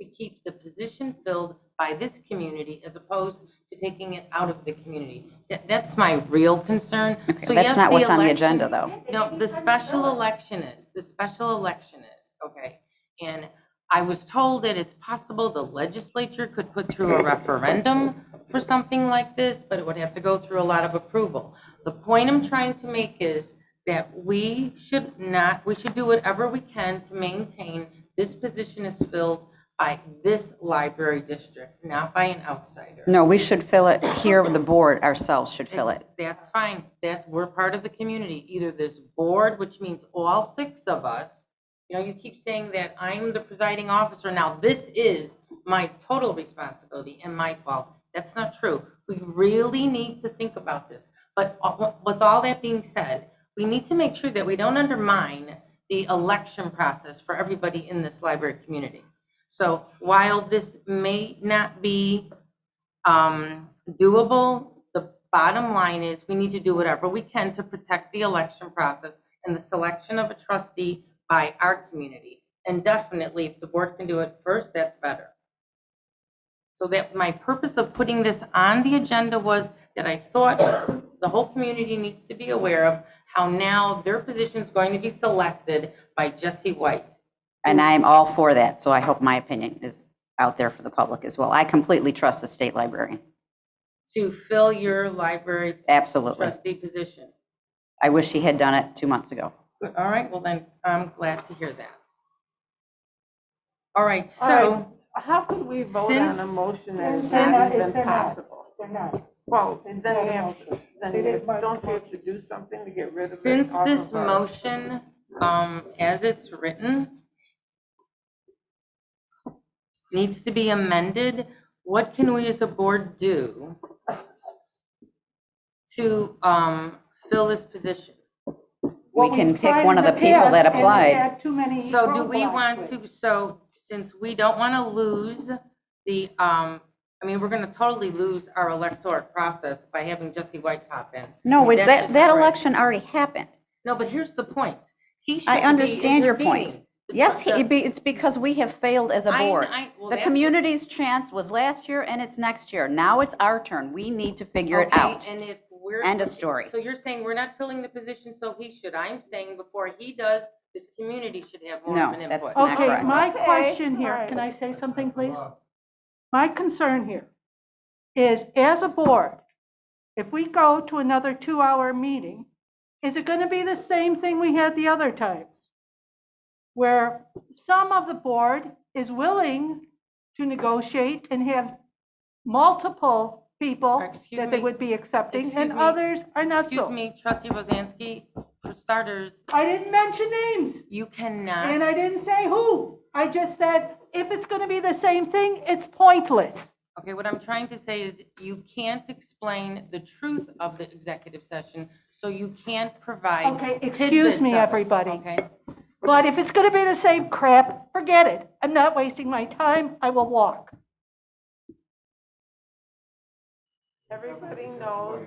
to keep the position filled by this community as opposed to taking it out of the community. That's my real concern. Okay, So that's yes, not what's on the election- agenda, though. No, the special election is, okay. And I was told that it's possible the legislature could put through a referendum for something like this, but it would have to go through a lot of approval. The point I'm trying to make is that we should do whatever we can to maintain this position is filled by this library district, not by an outsider. No, we should fill it here, the board ourselves should fill it. That's fine. We're part of the community. Either this board, which means all 6 of us, you keep saying that I'm the presiding officer. Now, this is my total responsibility and my fault. That's not true. We really need to think about this. But with all that being said, we need to make sure that we don't undermine the election process for everybody in this library community. So while this may not be doable, the bottom line is we need to do whatever we can to protect the election process and the selection of a trustee by our community. And definitely, if the board can do it first, that's better. So that my purpose of putting this on the agenda was that I thought the whole community needs to be aware of how now their position is going to be selected by Jesse White. And I'm all for that, so I hope my opinion is out there for the public as well. I completely trust the state librarian. To fill your library Absolutely. trustee position. I wish he had done it 2 months ago. All right, well then, I'm glad to hear that. All right, so. All right, how could we vote on a motion that is not even possible? They're not. Well, then don't you have to do something to get rid of it? Since off this of our- motion, as it's written, needs to be amended, what can we as a board do to fill this position? We can pick one of the people that applied. So do we want to, so since we don't want to lose the, we're going to totally lose our electoral process by having Jesse White pop in. No, That's that just not right. election already happened. No, but here's the point. He I shouldn't be understand your intervening. point. Yes, it's because we have failed as a board. Well, The that's- community's chance was last year and it's next year. Now it's our turn. We need to figure it Okay, out. And if we're. End of story. So you're saying we're not filling the position, so he should. I'm saying before he does, this community should have more No, of an that's input. not Okay, correct. my Okay, question here, all can right. I say something, please? My concern here is, as a board, if we go to another 2-hour meeting, is it going to be the same thing we had the other times? Where some of the board is willing to negotiate and have multiple people Excuse that they me. would be accepting, Excuse and me. others are not Excuse so. me, Trustee Rosansky, for starters, I didn't mention names. you cannot. And I didn't say who. I just said, if it's going to be the same thing, it's pointless. Okay, what I'm trying to say is you can't explain the truth of the executive session, so you can't provide. Okay, tidbits excuse me, of it, everybody. Okay, But if it's going to be the same crap, forget it. I'm not wasting my time. I will walk. Everybody knows.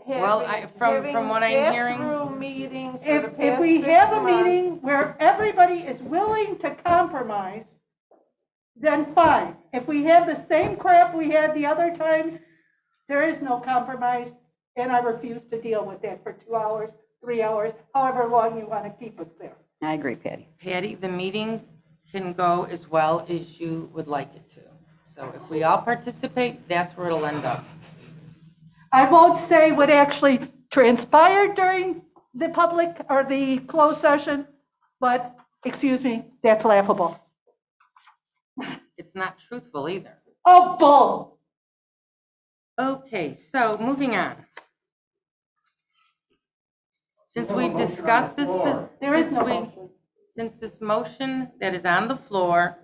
Well, from what I'm hearing- Through meetings for If the past we 6 have a months, meeting where everybody is willing to compromise, then fine. If we have the same crap we had the other times, there is no compromise, and I refuse to deal with that for 2 hours, 3 hours, however long you want to keep us there. I agree, Patty. Patty, the meeting can go as well as you would like it to. So if we all participate, that's where it'll end up. I won't say what actually transpired during the public or the closed session, but excuse me, that's laughable. It's not truthful either. Oh, bull. Okay, so moving on. Since we've discussed this, There is no motion. since this motion that is on the floor,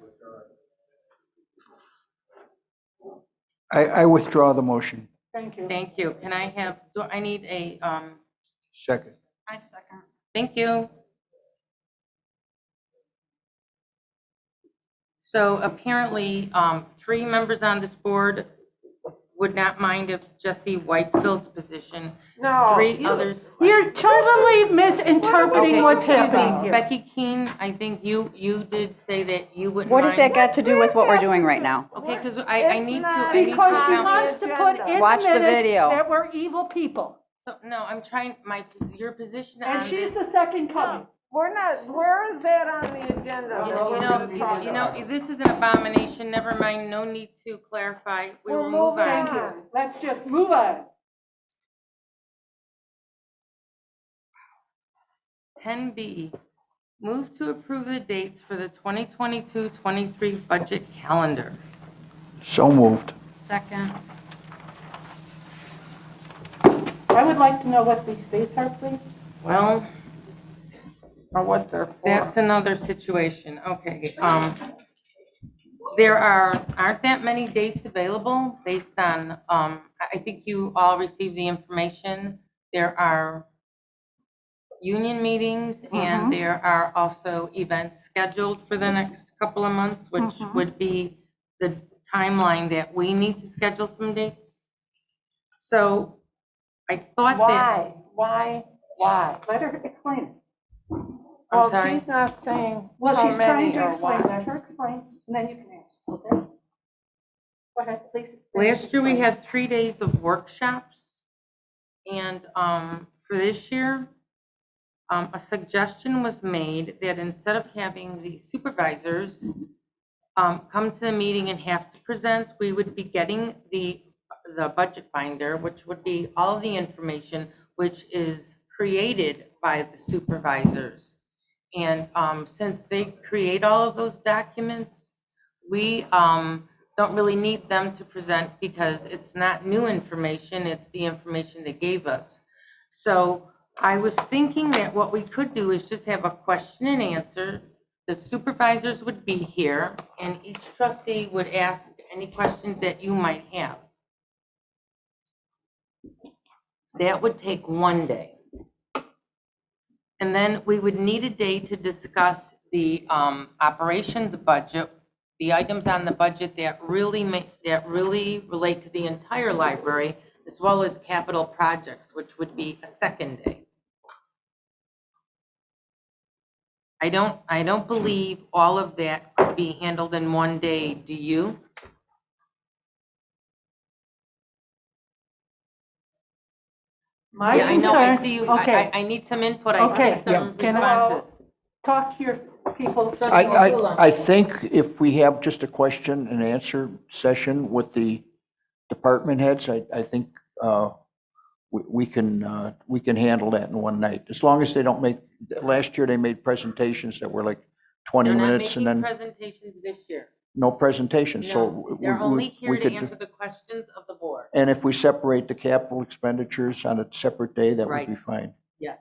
I withdraw the motion. Thank you. Thank you. Can I have, do I need a, Second. I second. thank you. So apparently, 3 members on this board would not mind if Jesse White fills the position. No. 3 others. You're totally misinterpreting Okay, what's excuse me. happening here. Becky Keene, I think you did say that you wouldn't What mind. does that got to do with what we're doing right now? Okay, because I need to. Because she count- wants to put in the Watch the minutes video. that we're evil people. So, no, I'm trying, your position on And this. she's the second coming. We're not, where is that on the agenda? You know, this is an abomination. Never mind, no need to clarify. We will move Thank on. you. Let's just move on. 10B, move to approve the dates for the 2022-23 budget calendar. So moved. Second. I would like to know what these dates are, please. Well, Or what they're for. that's another situation. Okay, aren't that many dates available based on, I think you all received the information. There are union meetings and there are also events scheduled for the next couple of months, which would be the timeline that we need to schedule some dates. So I thought that. Why? Let her explain it. I'm Well, sorry. she's not saying Well, how she's trying many to or explain. what. Let her explain, and then you can ask, okay? Go ahead, please. Last year, we had 3 days of workshops, and for this year, a suggestion was made that instead of having the supervisors come to the meeting and have to present, we would be getting the budget binder, which would be all of the information which is created by the supervisors. And since they create all of those documents, we don't really need them to present because it's not new information, it's the information they gave us. So I was thinking that what we could do is just have a question and answer. The supervisors would be here and each trustee would ask any questions that you might have. That would take 1 day. And then we would need a day to discuss the operations budget, the items on the budget that really relate to the entire library, as well as capital projects, which would be a second day. I don't believe all of that could be handled in 1 day. Do you? My Yeah, I know, I concern- see you, Okay. I need some input, I Okay, see some can I responses. talk to your people? I think if we have just a question and answer session with the department heads, I think we can handle that in one night. As long as they don't make, last year they made presentations that were like 20 minutes and They're not then making presentations this year. no presentation, so. No, they're only here we to could- answer the questions of the board. And if we separate the capital expenditures on a separate day, that would Right. be fine. Yes.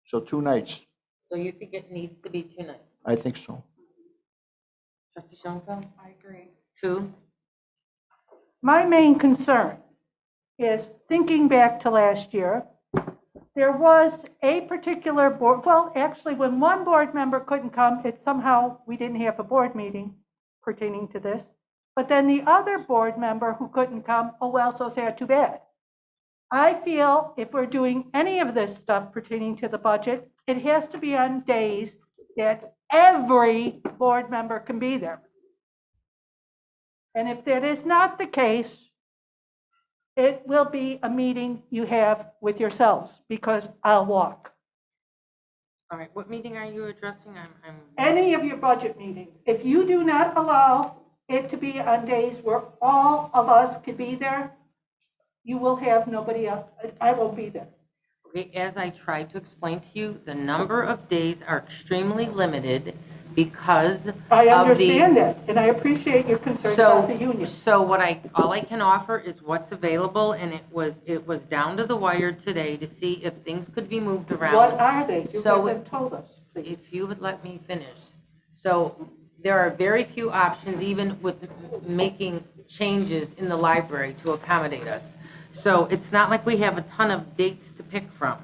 So 2 nights, So you think it needs to be 2 nights? I think so. Trustee Schoenfeld? I agree. 2? My main concern is thinking back to last year, there was a particular board, well, actually, when one board member couldn't come, it somehow, we didn't have a board meeting pertaining to this. But then the other board member who couldn't come, oh, well, so sad, too bad. I feel if we're doing any of this stuff pertaining to the budget, it has to be on days that every board member can be there. And if that is not the case, it will be a meeting you have with yourselves, because I'll walk. All right, what meeting are you addressing? Any of your budget meetings, if you do not allow it to be on days where all of us could be there, you will have nobody else. I won't be there. Okay, as I tried to explain to you, the number of days are extremely limited because I of understand that, and I appreciate your concern about the union. So all I can offer is what's available, and it was down to the wire today to see if things could be moved around. What are they? You So haven't told us. if you would let me finish. So there are very few options, even with making changes in the library to accommodate us. So it's not like we have a ton of dates to pick from.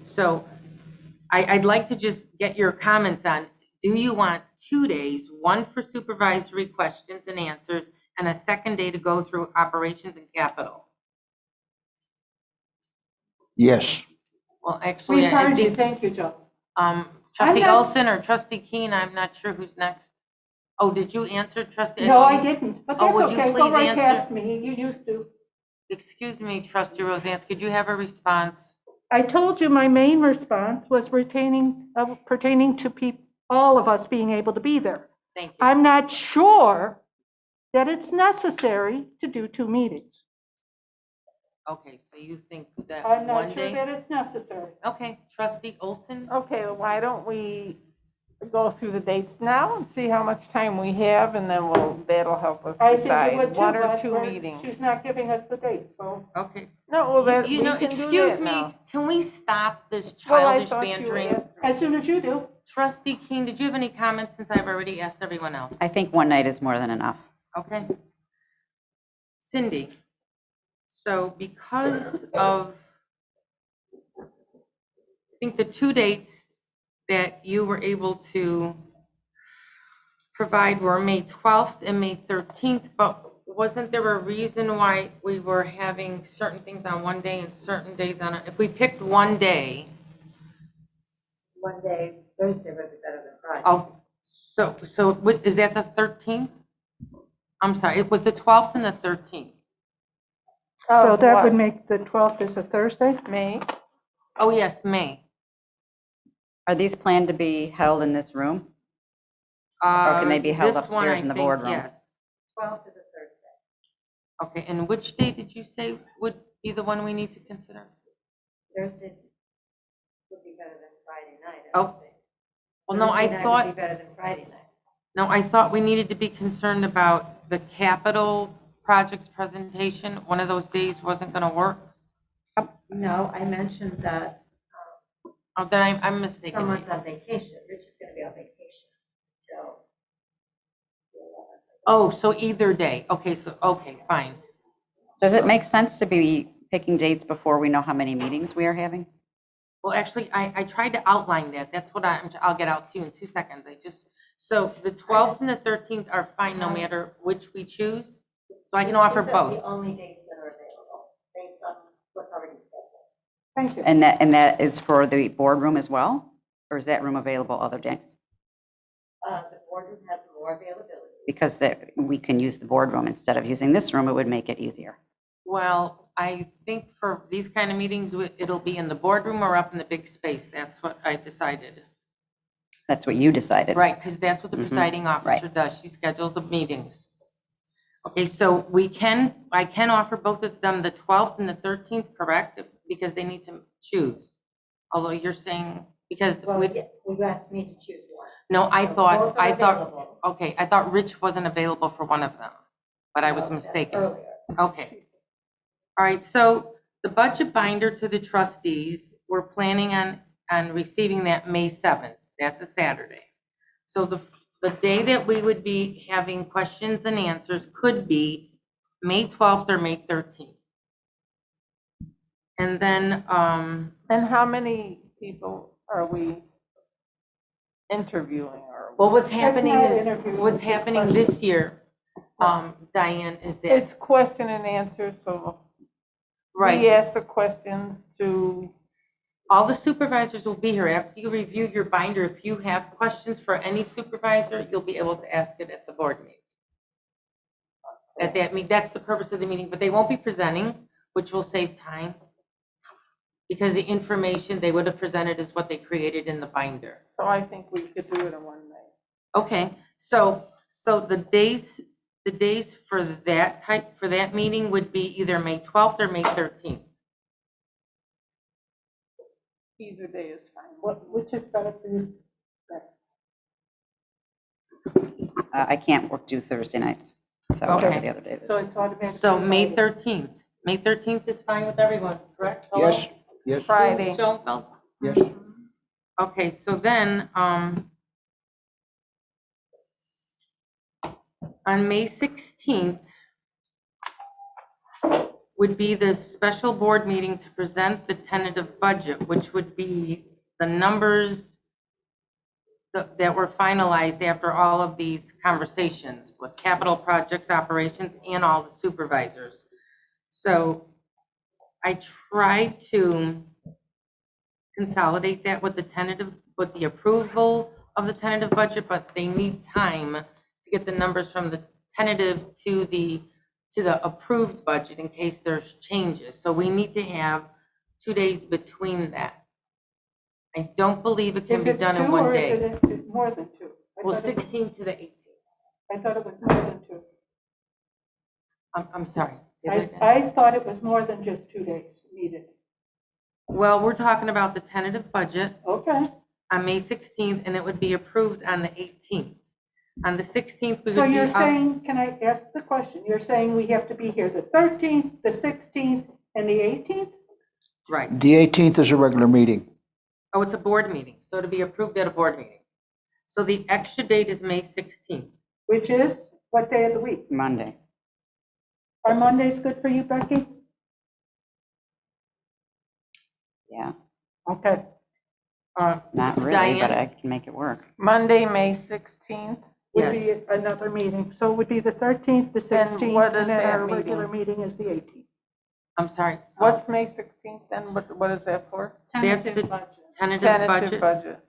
So I'd like to just get your comments on, do you want 2 days, one for supervisory questions and answers, and a second day to go through operations and capital? Yes. Well, actually, We I heard you, think, thank you, Joe. Trustee not- Olson or Trustee Keene, I'm not sure who's next. Oh, did you answer, Trustee? No, I didn't, but Oh, that's would you okay, go please right answer? past me, you used to. Excuse me, Trustee Roseanne, could you have a response? I told you my main response was pertaining to all of us being able to be there. Thank you. I'm not sure that it's necessary to do 2 meetings. Okay, so you think that I'm one not sure day? that it's necessary. Okay, Trustee Olson? Okay, well, why don't we go through the dates now and see how much time we have, and then that'll help us I think you would decide too, 1 or but 2 meetings. she's not giving us the date, so. Okay. No, well, that, You we know, can do excuse that me, now. can we stop this Well, I childish thought you bantering? asked me. As soon as you do. Trustee Keene, did you have any comments since I've already asked everyone else? I think one night is more than enough. Okay. Cindy, so because of, I think the 2 dates that you were able to provide were May 12th and May 13th, but wasn't there a reason why we were having certain things on one day and certain days on it? If we picked one day. One day, Thursday would be better than Friday. Oh, so is that the 13th? I'm sorry, it was the 12th and the 13th. So that what? would make the 12th is a Thursday? May? Oh, yes, May. Are these planned to be held in this room? Or can they be held This one, upstairs I in the think, boardroom? yes. 12th is a Thursday. Okay, and which day did you say would be the one we need to consider? Thursday would be better than Friday night. Oh, well, no, I Thursday night thought, would be better than Friday night. no, I thought we needed to be concerned about the capital projects presentation. One of those days wasn't going to work. No, I mentioned that Oh, then I'm mistaken. someone's on vacation. Rich is going to be on vacation. So. Oh, so either day. Okay, so, okay, fine. Does it make sense to be picking dates before we know how many meetings we are having? Well, actually, I tried to outline that. That's what I'll get out to you in 2 seconds. So the 12th and the 13th are fine no matter which we choose. So I can offer These are both. the only dates that are available based on what's already scheduled. Thank you. And that is for the boardroom as well? Or is that room available other days? The boardroom has more availability. Because we can use the boardroom instead of using this room, it would make it easier. Well, I think for these kind of meetings, it'll be in the boardroom or up in the big space. That's what I decided. That's what you decided. Right, because that's what the Mhm, presiding officer does. She schedules the meetings. Okay, so I can offer both of them the 12th and the 13th, correct? Because they need to choose. Although you're saying, because Well, you asked me to choose one. no, I So thought, both are available. okay, I thought Rich wasn't available for one of them, but I was No, that's mistaken. Earlier. Okay. All right, so the budget binder to the trustees, we're planning on receiving that May 7th. That's a Saturday. So the day that we would be having questions and answers could be May 12th or May 13th. And then, And how many people are we interviewing or? well, what's happening not is, interviewing, what's it's just happening this year, Diane, is that, It's question and answer, so right. we ask the questions to, All the supervisors will be here. After you review your binder, if you have questions for any supervisor, you'll be able to ask it at the board meeting. At that meeting, that's the purpose of the meeting, but they won't be presenting, which will save time. Because the information they would have presented is what they created in the binder. so I think we could do it in one night. Okay, so the days for that meeting would be either May 12th or May 13th. Either day is fine. Which is better for you? I can't do Thursday nights, so whatever Okay. the other day So is. it's automatic. So May 13th. May 13th is fine with everyone, correct? Hello? Yes, yes, Friday. Schoenfeld? yes. Okay, so then, on May 16th, would be the special board meeting to present the tentative budget, which would be the numbers that were finalized after all of these conversations with capital projects, operations, and all the supervisors. So I tried to consolidate that with the approval of the tentative budget, but they need time to get the numbers from the tentative to the approved budget in case there's changes. So we need to have 2 days between that. I don't believe it can be done in one day. Is it more than two? Well, 16th to the 18th. I thought it was more than two. I'm sorry. I thought it was more than just 2 days needed. Well, we're talking about the tentative budget Okay. on May 16th, and it would be approved on the 18th. On the 16th, we would So be you're up. saying, can I ask the question? You're saying we have to be here the 13th, the 16th, and the 18th? Right. The 18th is a regular meeting. Oh, it's a board meeting, so to be approved at a board meeting. So the extra date is May 16th. Which is what day of the week? Monday. Are Mondays good for you, Becky? Yeah, Okay. not really, Diane? but I can make it work. Monday, May 16th. Would Yes. be another meeting. So it would be the 13th, the 16th, what is and then that our meeting? regular meeting is the 18th. I'm sorry. What's May 16th then? What is that for? That's the tentative Tentative budget. budget.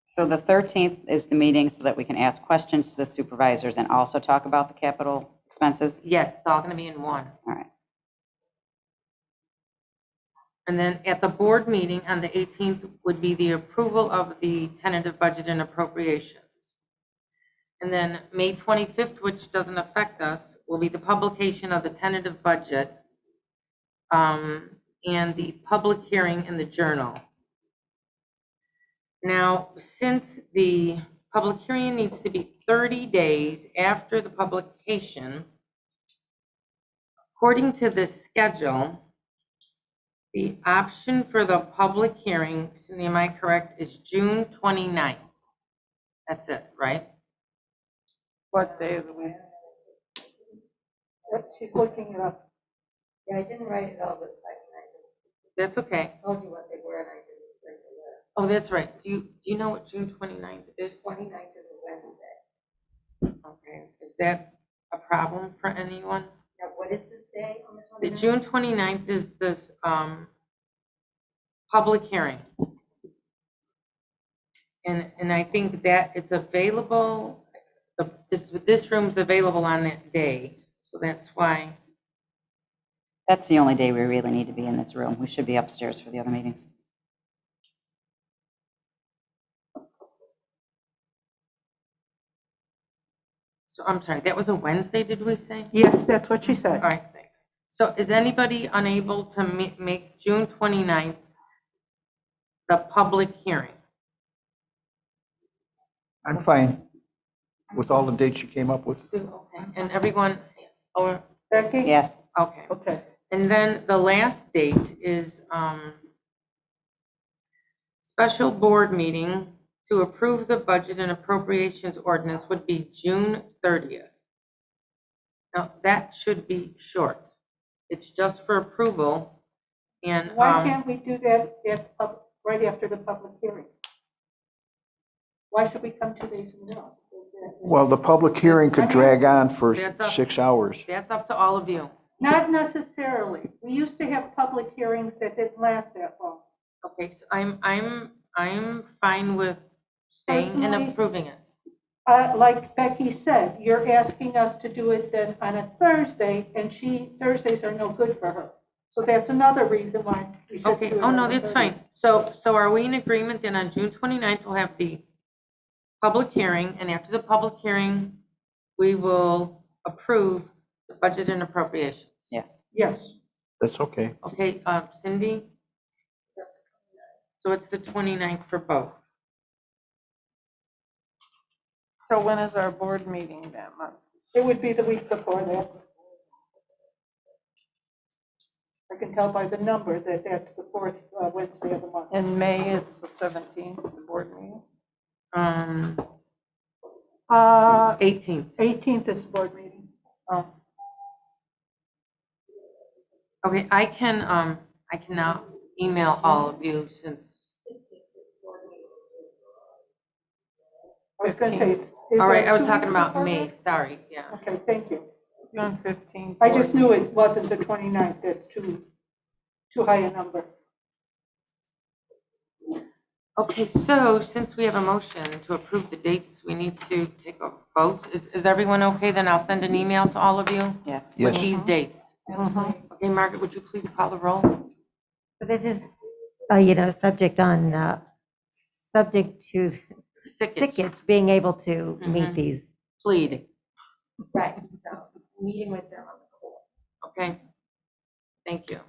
So the 13th is the meeting so that we can ask questions to the supervisors and also talk about the capital expenses? Yes, it's all going to be in one. All right. And then at the board meeting on the 18th would be the approval of the tentative budget and appropriations. And then May 25th, which doesn't affect us, will be the publication of the tentative budget and the public hearing in the journal. Now, since the public hearing needs to be 30 days after the publication, according to this schedule, the option for the public hearing, Cindy, am I correct, is June 29th. That's it, right? What day of the week? She's looking it up. Yeah, I didn't write it all this time. That's okay. I told you what they were and I didn't bring it Oh, that's right. Do you know what June 29th is? up. 29th is a Wednesday. Okay. Is that a problem for anyone? Now, what is this day on The the 29th? June 29th is this public hearing. And I think that it's available, this room's available on that day, so that's why. That's the only day we really need to be in this room. We should be upstairs for the other meetings. So I'm sorry, that was a Wednesday, did we say? Yes, that's what she said. All right, thanks. So is anybody unable to make June 29th the public hearing? I'm fine with all the dates you came up with. Okay, and everyone, or, Becky? Yes. okay. Okay. And then the last date is special board meeting to approve the budget and appropriations ordinance would be June 30th. Now, that should be short. It's just for approval, and Why can't we do that right after the public hearing? Why should we come 2 days from now? Well, the public hearing could drag on for That's up- 6 hours. that's up to all of you. Not necessarily. We used to have public hearings that didn't last that long. Okay, so I'm fine with staying and Personally- approving it. Like Becky said, you're asking us to do it then on a Thursday, and Thursdays are no good for her. So that's another reason why we should do Okay, it. oh, no, on a that's Thursday. fine. So are we in agreement then on June 29th, we'll have the public hearing, and after the public hearing, we will approve the budget and appropriation? Yes. Yes. That's okay. Okay, Cindy? So it's the 29th for both. So when is our board meeting that month? It would be the week before that. I can tell by the number that that's the fourth Wednesday of the month. In May, it's the 17th, the board meeting. 18th. 18th is the board meeting. Oh. Okay, I can now email all of you since, I was going to say. all right, I was talking about May, sorry, yeah. Okay, thank you. June 15th. I just knew it wasn't the 29th. That's too high a number. Okay, so since we have a motion to approve the dates, we need to take a vote. Is everyone okay? Then I'll send an email to all of you Yes. with Yes. these dates. Okay, Margaret, would you please call the roll? So this is, subject to Sickets being able to meet these. Plead. Right, so meeting with them on the call. Okay, thank you.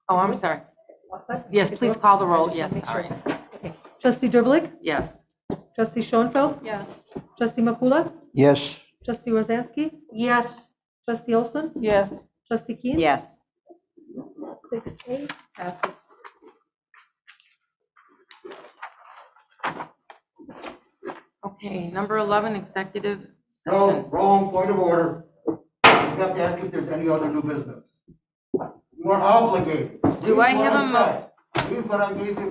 Oh, I'm sorry. Yes, please call the roll. Yes, sorry. Trustee Dribblick? Yes. Trustee Schoenfeld? Yes. Trustee Makula? Yes. Trustee Rosansky? Yes. Trustee Olson? Yes. Trustee Keane? Yes. 6 days, passes. Okay, number 11, executive No, session. wrong, point of order. You have to ask if there's any other new business. You are obligated. Do I have a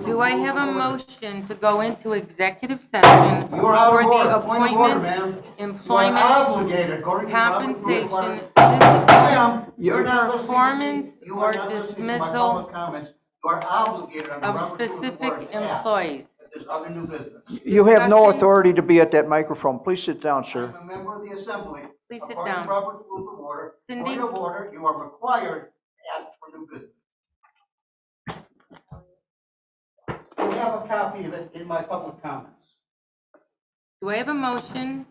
Do I have a motion to go into executive session You are out for of order. the Point of order, appointment, ma'am. You are employment, obligated according to Robert's Rules of compensation, Order. discipline, Ma'am, you're not listening to me. performance, You are or not listening to my dismissal public comments. You are obligated under of Robert's Rules of specific Order to ask employees. if there's other new business. You have no Discussion. authority to be at that microphone. Please sit down, sir. I'm a member of the assembly. Please sit According to down. Robert's Rules of Order, Cindy? point of order, you are required to ask for new business. I have a copy of it in my public comments. Do I have a motion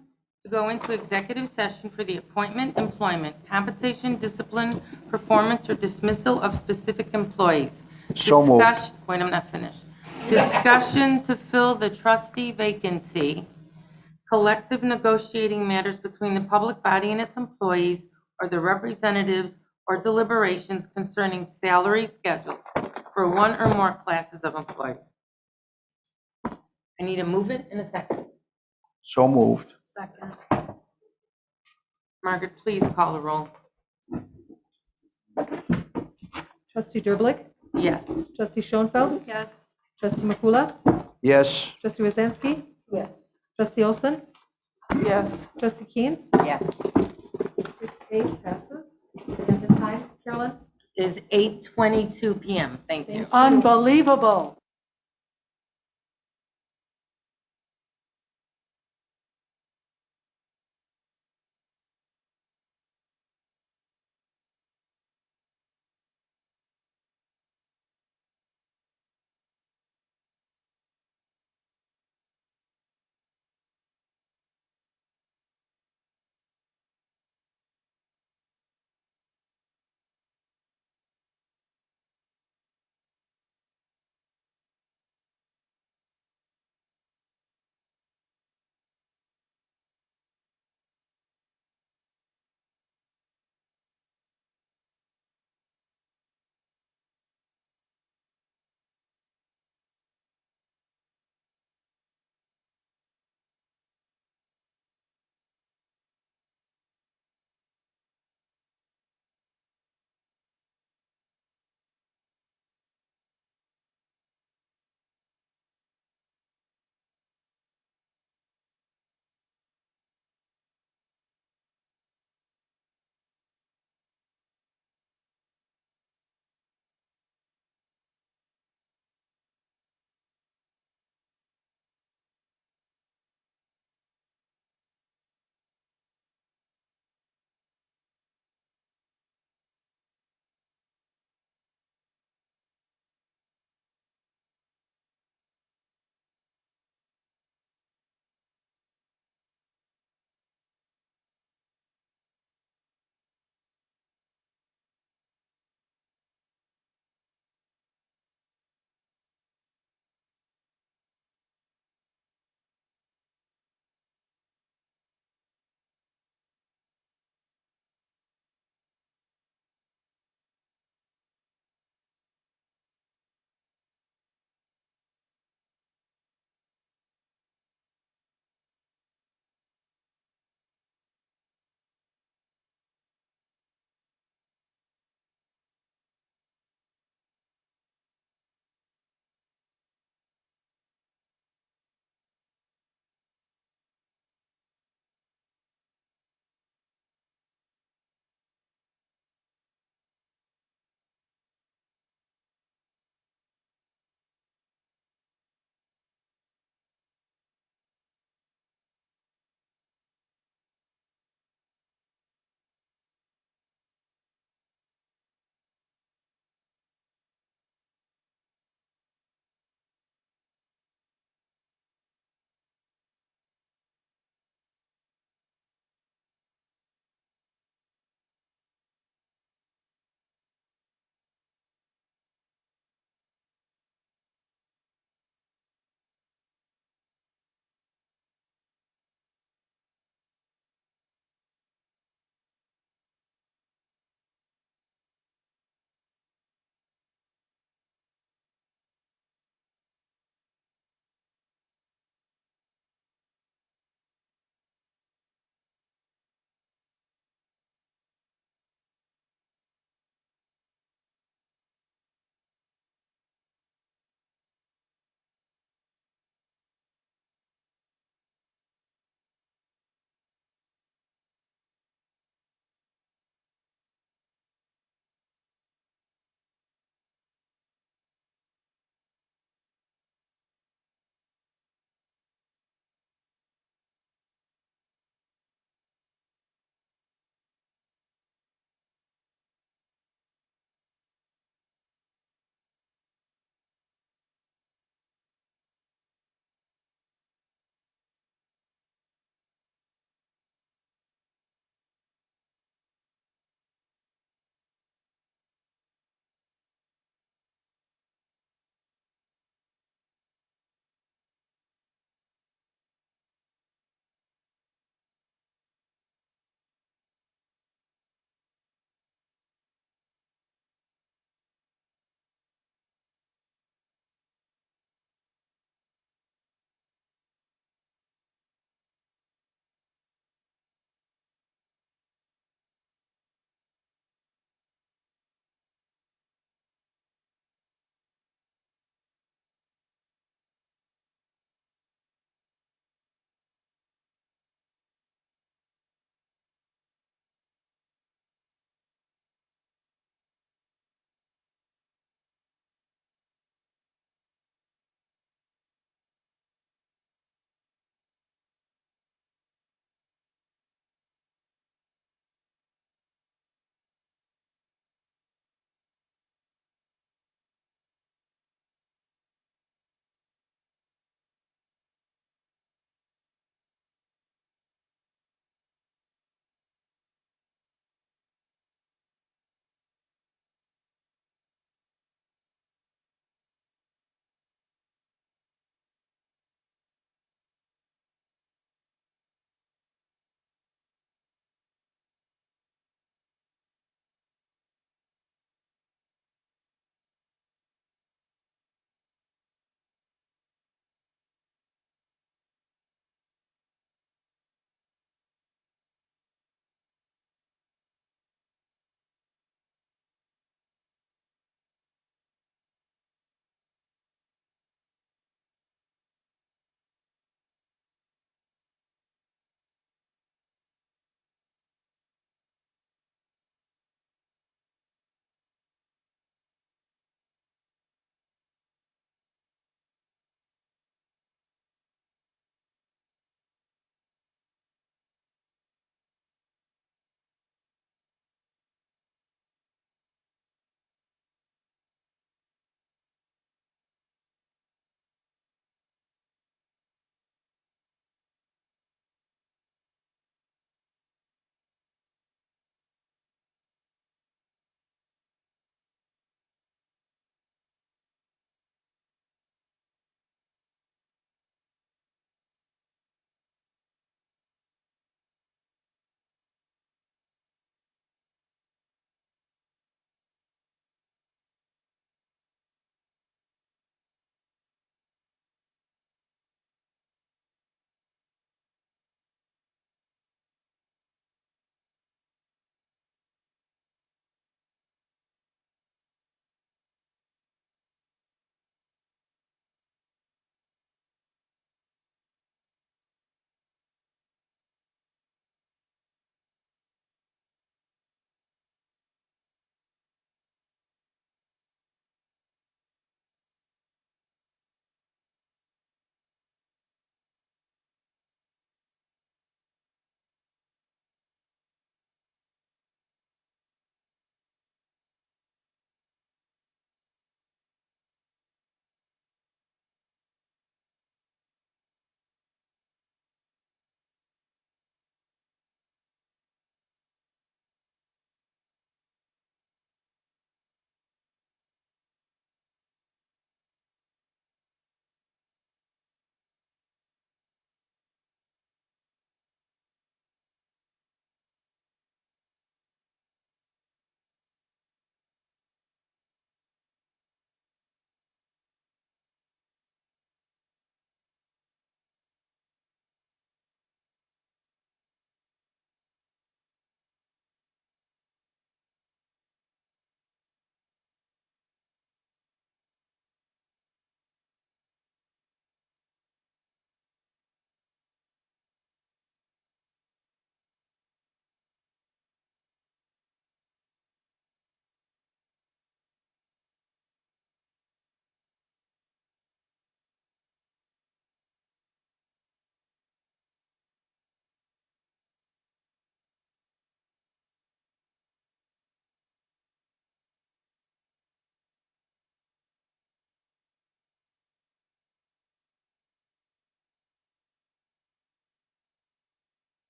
to go into executive session for the appointment, employment, compensation, discipline, performance, or dismissal of specific employees? So moved. Wait, I'm not finished. Discussion to fill the trustee vacancy, collective negotiating matters between the public body and its employees or the representatives, or deliberations concerning salary schedules for one or more classes of employees. I need to move it in a second. So moved. Second. Margaret, please call the roll. Trustee Dribblick? Yes. Trustee Schoenfeld? Yes. Trustee Makula? Yes. Trustee Rosansky? Yes. Trustee Olson? Yes. Trustee Keane? Yes. 6 days, passes. And the time, Carolyn? Is 8:22 PM. Thank you. Unbelievable.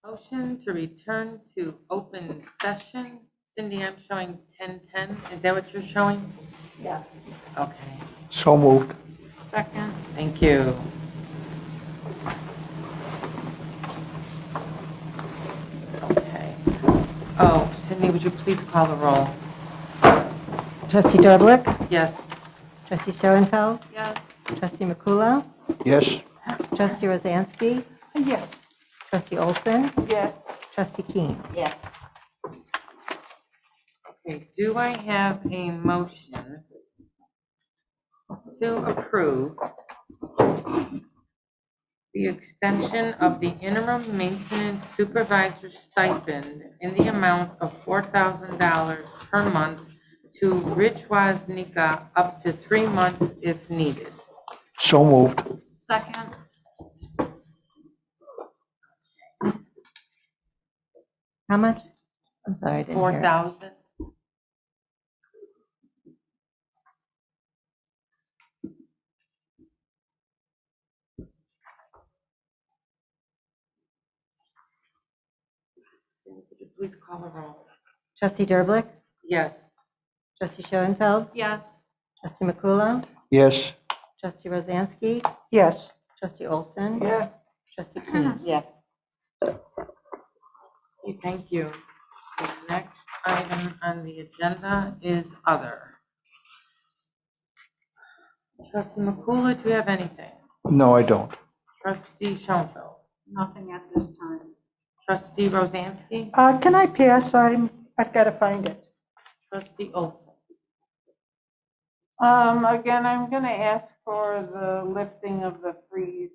Motion to return to open session. Cindy, I'm showing 10:10. Is that what you're showing? Yes. Okay, So moved. Second. thank you. Okay. Oh, Cindy, would you please call the roll? Trustee Derblick, Yes. trustee Schoenfeld, Yes. trustee Makula, Yes. trustee Rosansky, Yes. trustee Olson, Yes. trustee Keene. Yes. Okay, do I have a motion to approve the extension of the interim maintenance supervisor stipend in the amount of $4,000 per month to Rich Woznica up to 3 months if needed? So moved. Second. How much? I'm sorry, I didn't hear. 4,000? Cindy, could you please call the roll? Trustee Derblick, Yes. trustee Schoenfeld, Yes. trustee Makula, Yes. trustee Rosansky, Yes. trustee Olson, Yes. trustee Keene. Yes. Okay, thank you. The next item on the agenda is other. Trustee Makula, do you have anything? No, I don't. Trustee Schoenfeld? Nothing at this time. Trustee Rosansky? Can I pass? I've got to find it. Trustee Olson? Again, I'm gonna ask for the lifting of the freeze,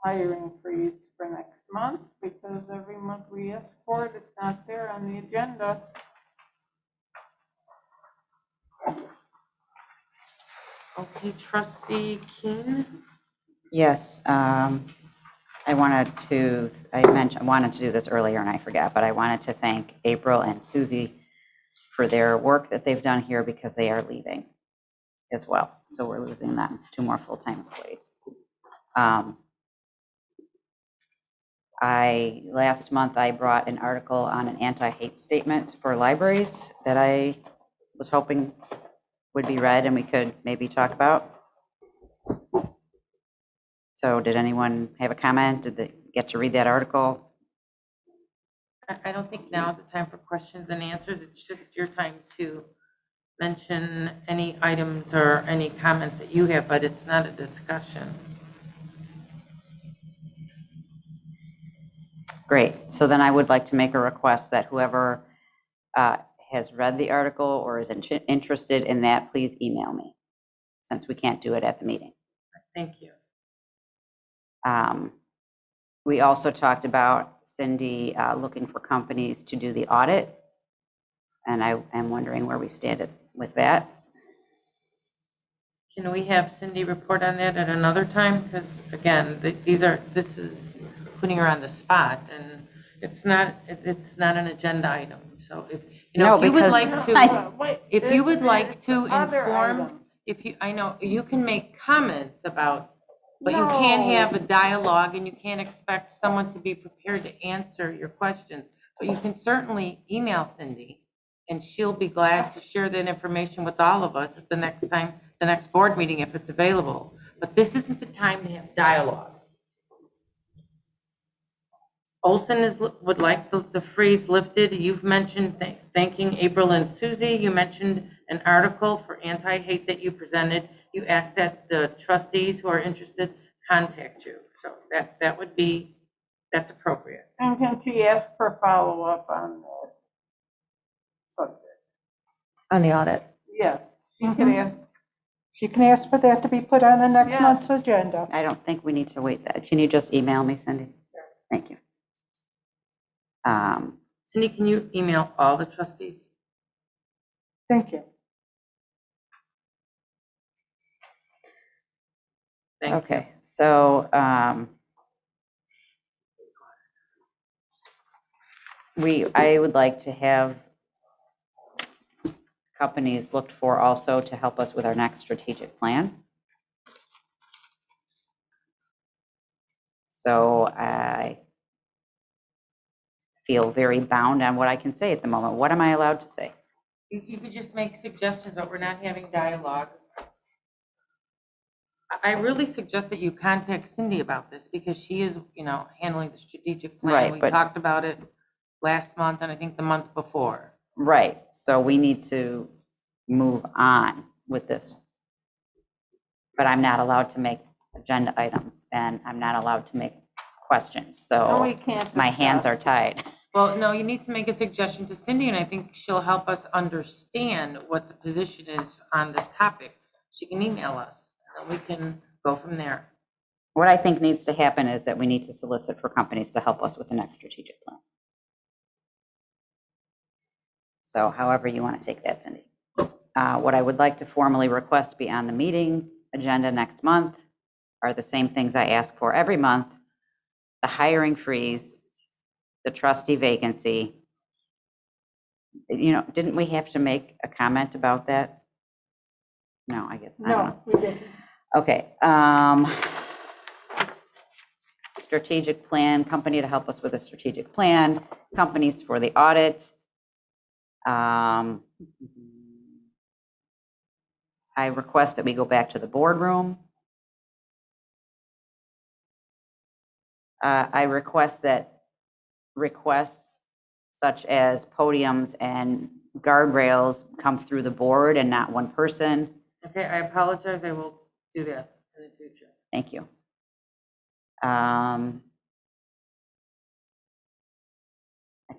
hiring freeze for next month, because every month we ask for it, it's not there on the agenda. Okay, Trustee Keene? Yes, I wanted to do this earlier and I forgot, but I wanted to thank April and Susie for their work that they've done here because they are leaving as well. So we're losing them, 2 more full-time employees. Last month I brought an article on an anti-hate statement for libraries that I was hoping would be read and we could maybe talk about. So did anyone have a comment? Did they get to read that article? I don't think now is the time for questions and answers. It's just your time to mention any items or any comments that you have, but it's not a discussion. Great. So then I would like to make a request that whoever has read the article or is interested in that, please email me, since we can't do it at the meeting. Thank you. We also talked about Cindy looking for companies to do the audit, and I am wondering where we stand with that. Can we have Cindy report on that at another time? Because again, this is putting her on the spot, and it's not an agenda item. So if you know, No, if you would because like to, if you would like to inform, I know you can make comments about, but you can't have a dialogue, and you can't expect someone to be prepared to answer your questions. But you can certainly email Cindy, and she'll be glad to share that information with all of us at the next board meeting if it's available. But this isn't the time to have dialogue. Olson would like the freeze lifted. You've mentioned thanking April and Susie. You mentioned an article for anti-hate that you presented. You asked that the trustees who are interested contact you. So that's appropriate. And can she ask for follow-up on that subject? On the audit. Yes, she can ask. She can ask for that to be put on the next Yeah. month's agenda. I don't think we need to wait that. Can you just email me, Cindy? Thank you. Cindy, can you email all the trustees? Thank you. Thank you. Okay, so I would like to have companies looked for also to help us with our next strategic plan. So feel very bound on what I can say at the moment. What am I allowed to say? You could just make suggestions, but we're not having dialogue. I really suggest that you contact Cindy about this because she is, handling the strategic plan. Right, We but- talked about it last month and I think the month before. Right, so we need to move on with this. But I'm not allowed to make agenda items, and I'm not allowed to make questions, No, we so can't my hands discuss. are tied. Well, no, you need to make a suggestion to Cindy, and I think she'll help us understand what the position is on this topic. She can email us, and we can go from there. What I think needs to happen is that we need to solicit for companies to help us with the next strategic plan. So however you want to take that, Cindy. What I would like to formally request be on the meeting agenda next month are the same things I ask for every month: the hiring freeze, the trustee vacancy. Didn't we have to make a comment about that? No, I guess, I don't know. No, we didn't. Okay. Strategic plan, company to help us with a strategic plan, companies for the audit. I request that we go back to the boardroom. I request that requests such as podiums and guardrails come through the board and not one person. Okay, I apologize. I will do that in the future. Thank you. I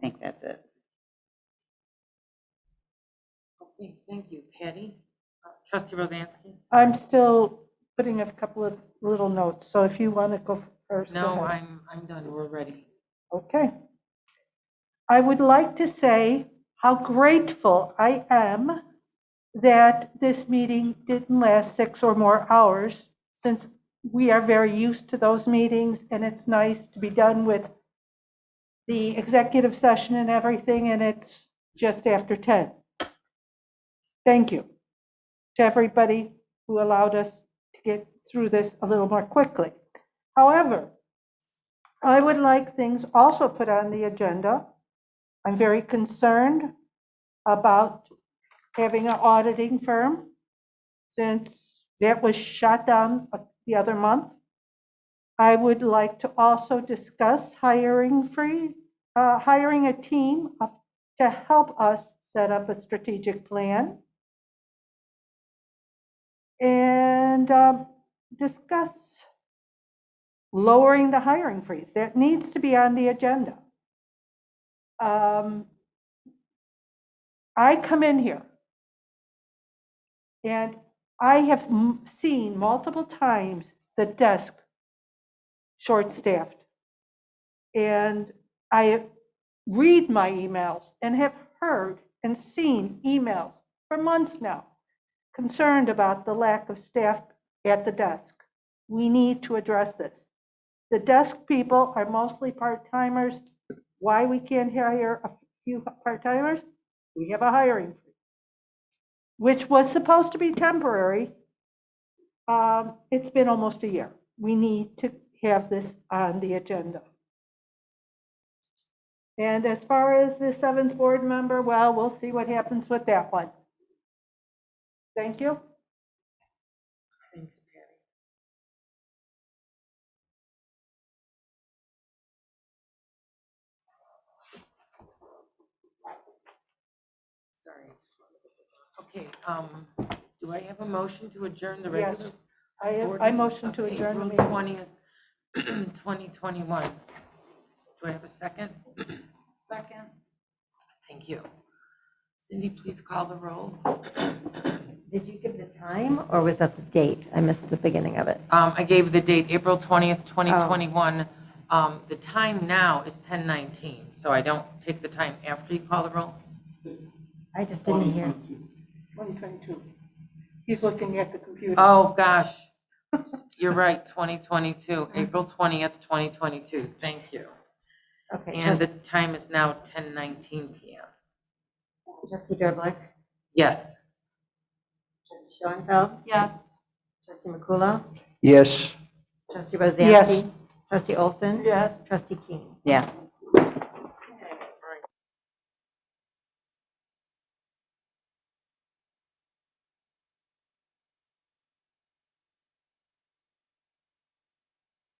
think that's it. Okay, thank you. Patty? Trustee Rosansky? I'm still putting a couple of little notes, so if you want to go first. go No, ahead. I'm done. We're ready. Okay. I would like to say how grateful I am that this meeting didn't last 6 or more hours, since we are very used to those meetings, and it's nice to be done with the executive session and everything, and it's just after 10. Thank you to everybody who allowed us to get through this a little more quickly. However, I would like things also put on the agenda. I'm very concerned about having an auditing firm, since that was shot down the other month. I would like to also discuss hiring a team to help us set up a strategic plan, and discuss lowering the hiring freeze. That needs to be on the agenda. I come in here and I have seen multiple times the desk short-staffed. And I read my emails and have heard and seen emails for months now concerned about the lack of staff at the desk. We need to address this. The desk people are mostly part-timers. Why we can't hire a few part-timers? We have a hiring freeze, which was supposed to be temporary. It's been almost a year. We need to have this on the agenda. And as far as the 7th board member, well, we'll see what happens with that one. Thank you. Thanks, Patty. Sorry. Okay, do I have a motion to adjourn the Yes, regular? board I meeting motion to of adjourn the April meeting. 20th, 2021. Do I have a second? Second. Thank you. Cindy, please call the roll. Did you give the time, or was that the date? I missed the beginning of it. I gave the date, April 20th, 2021. The time now is 10:19, so I don't take the time after you call the roll? I just didn't hear. 2022. He's looking at the computer. Oh, gosh. You're right, 2022, April 20th, 2022. Thank you. Okay. And the time is now 10:19 p.m. Trustee Derblick, Yes. Trustee Schoenfeld, Yes. Trustee McCullough, Yes. Trustee Rosansky. Yes. Trustee Olson. Yes. Trustee Keene. Yes.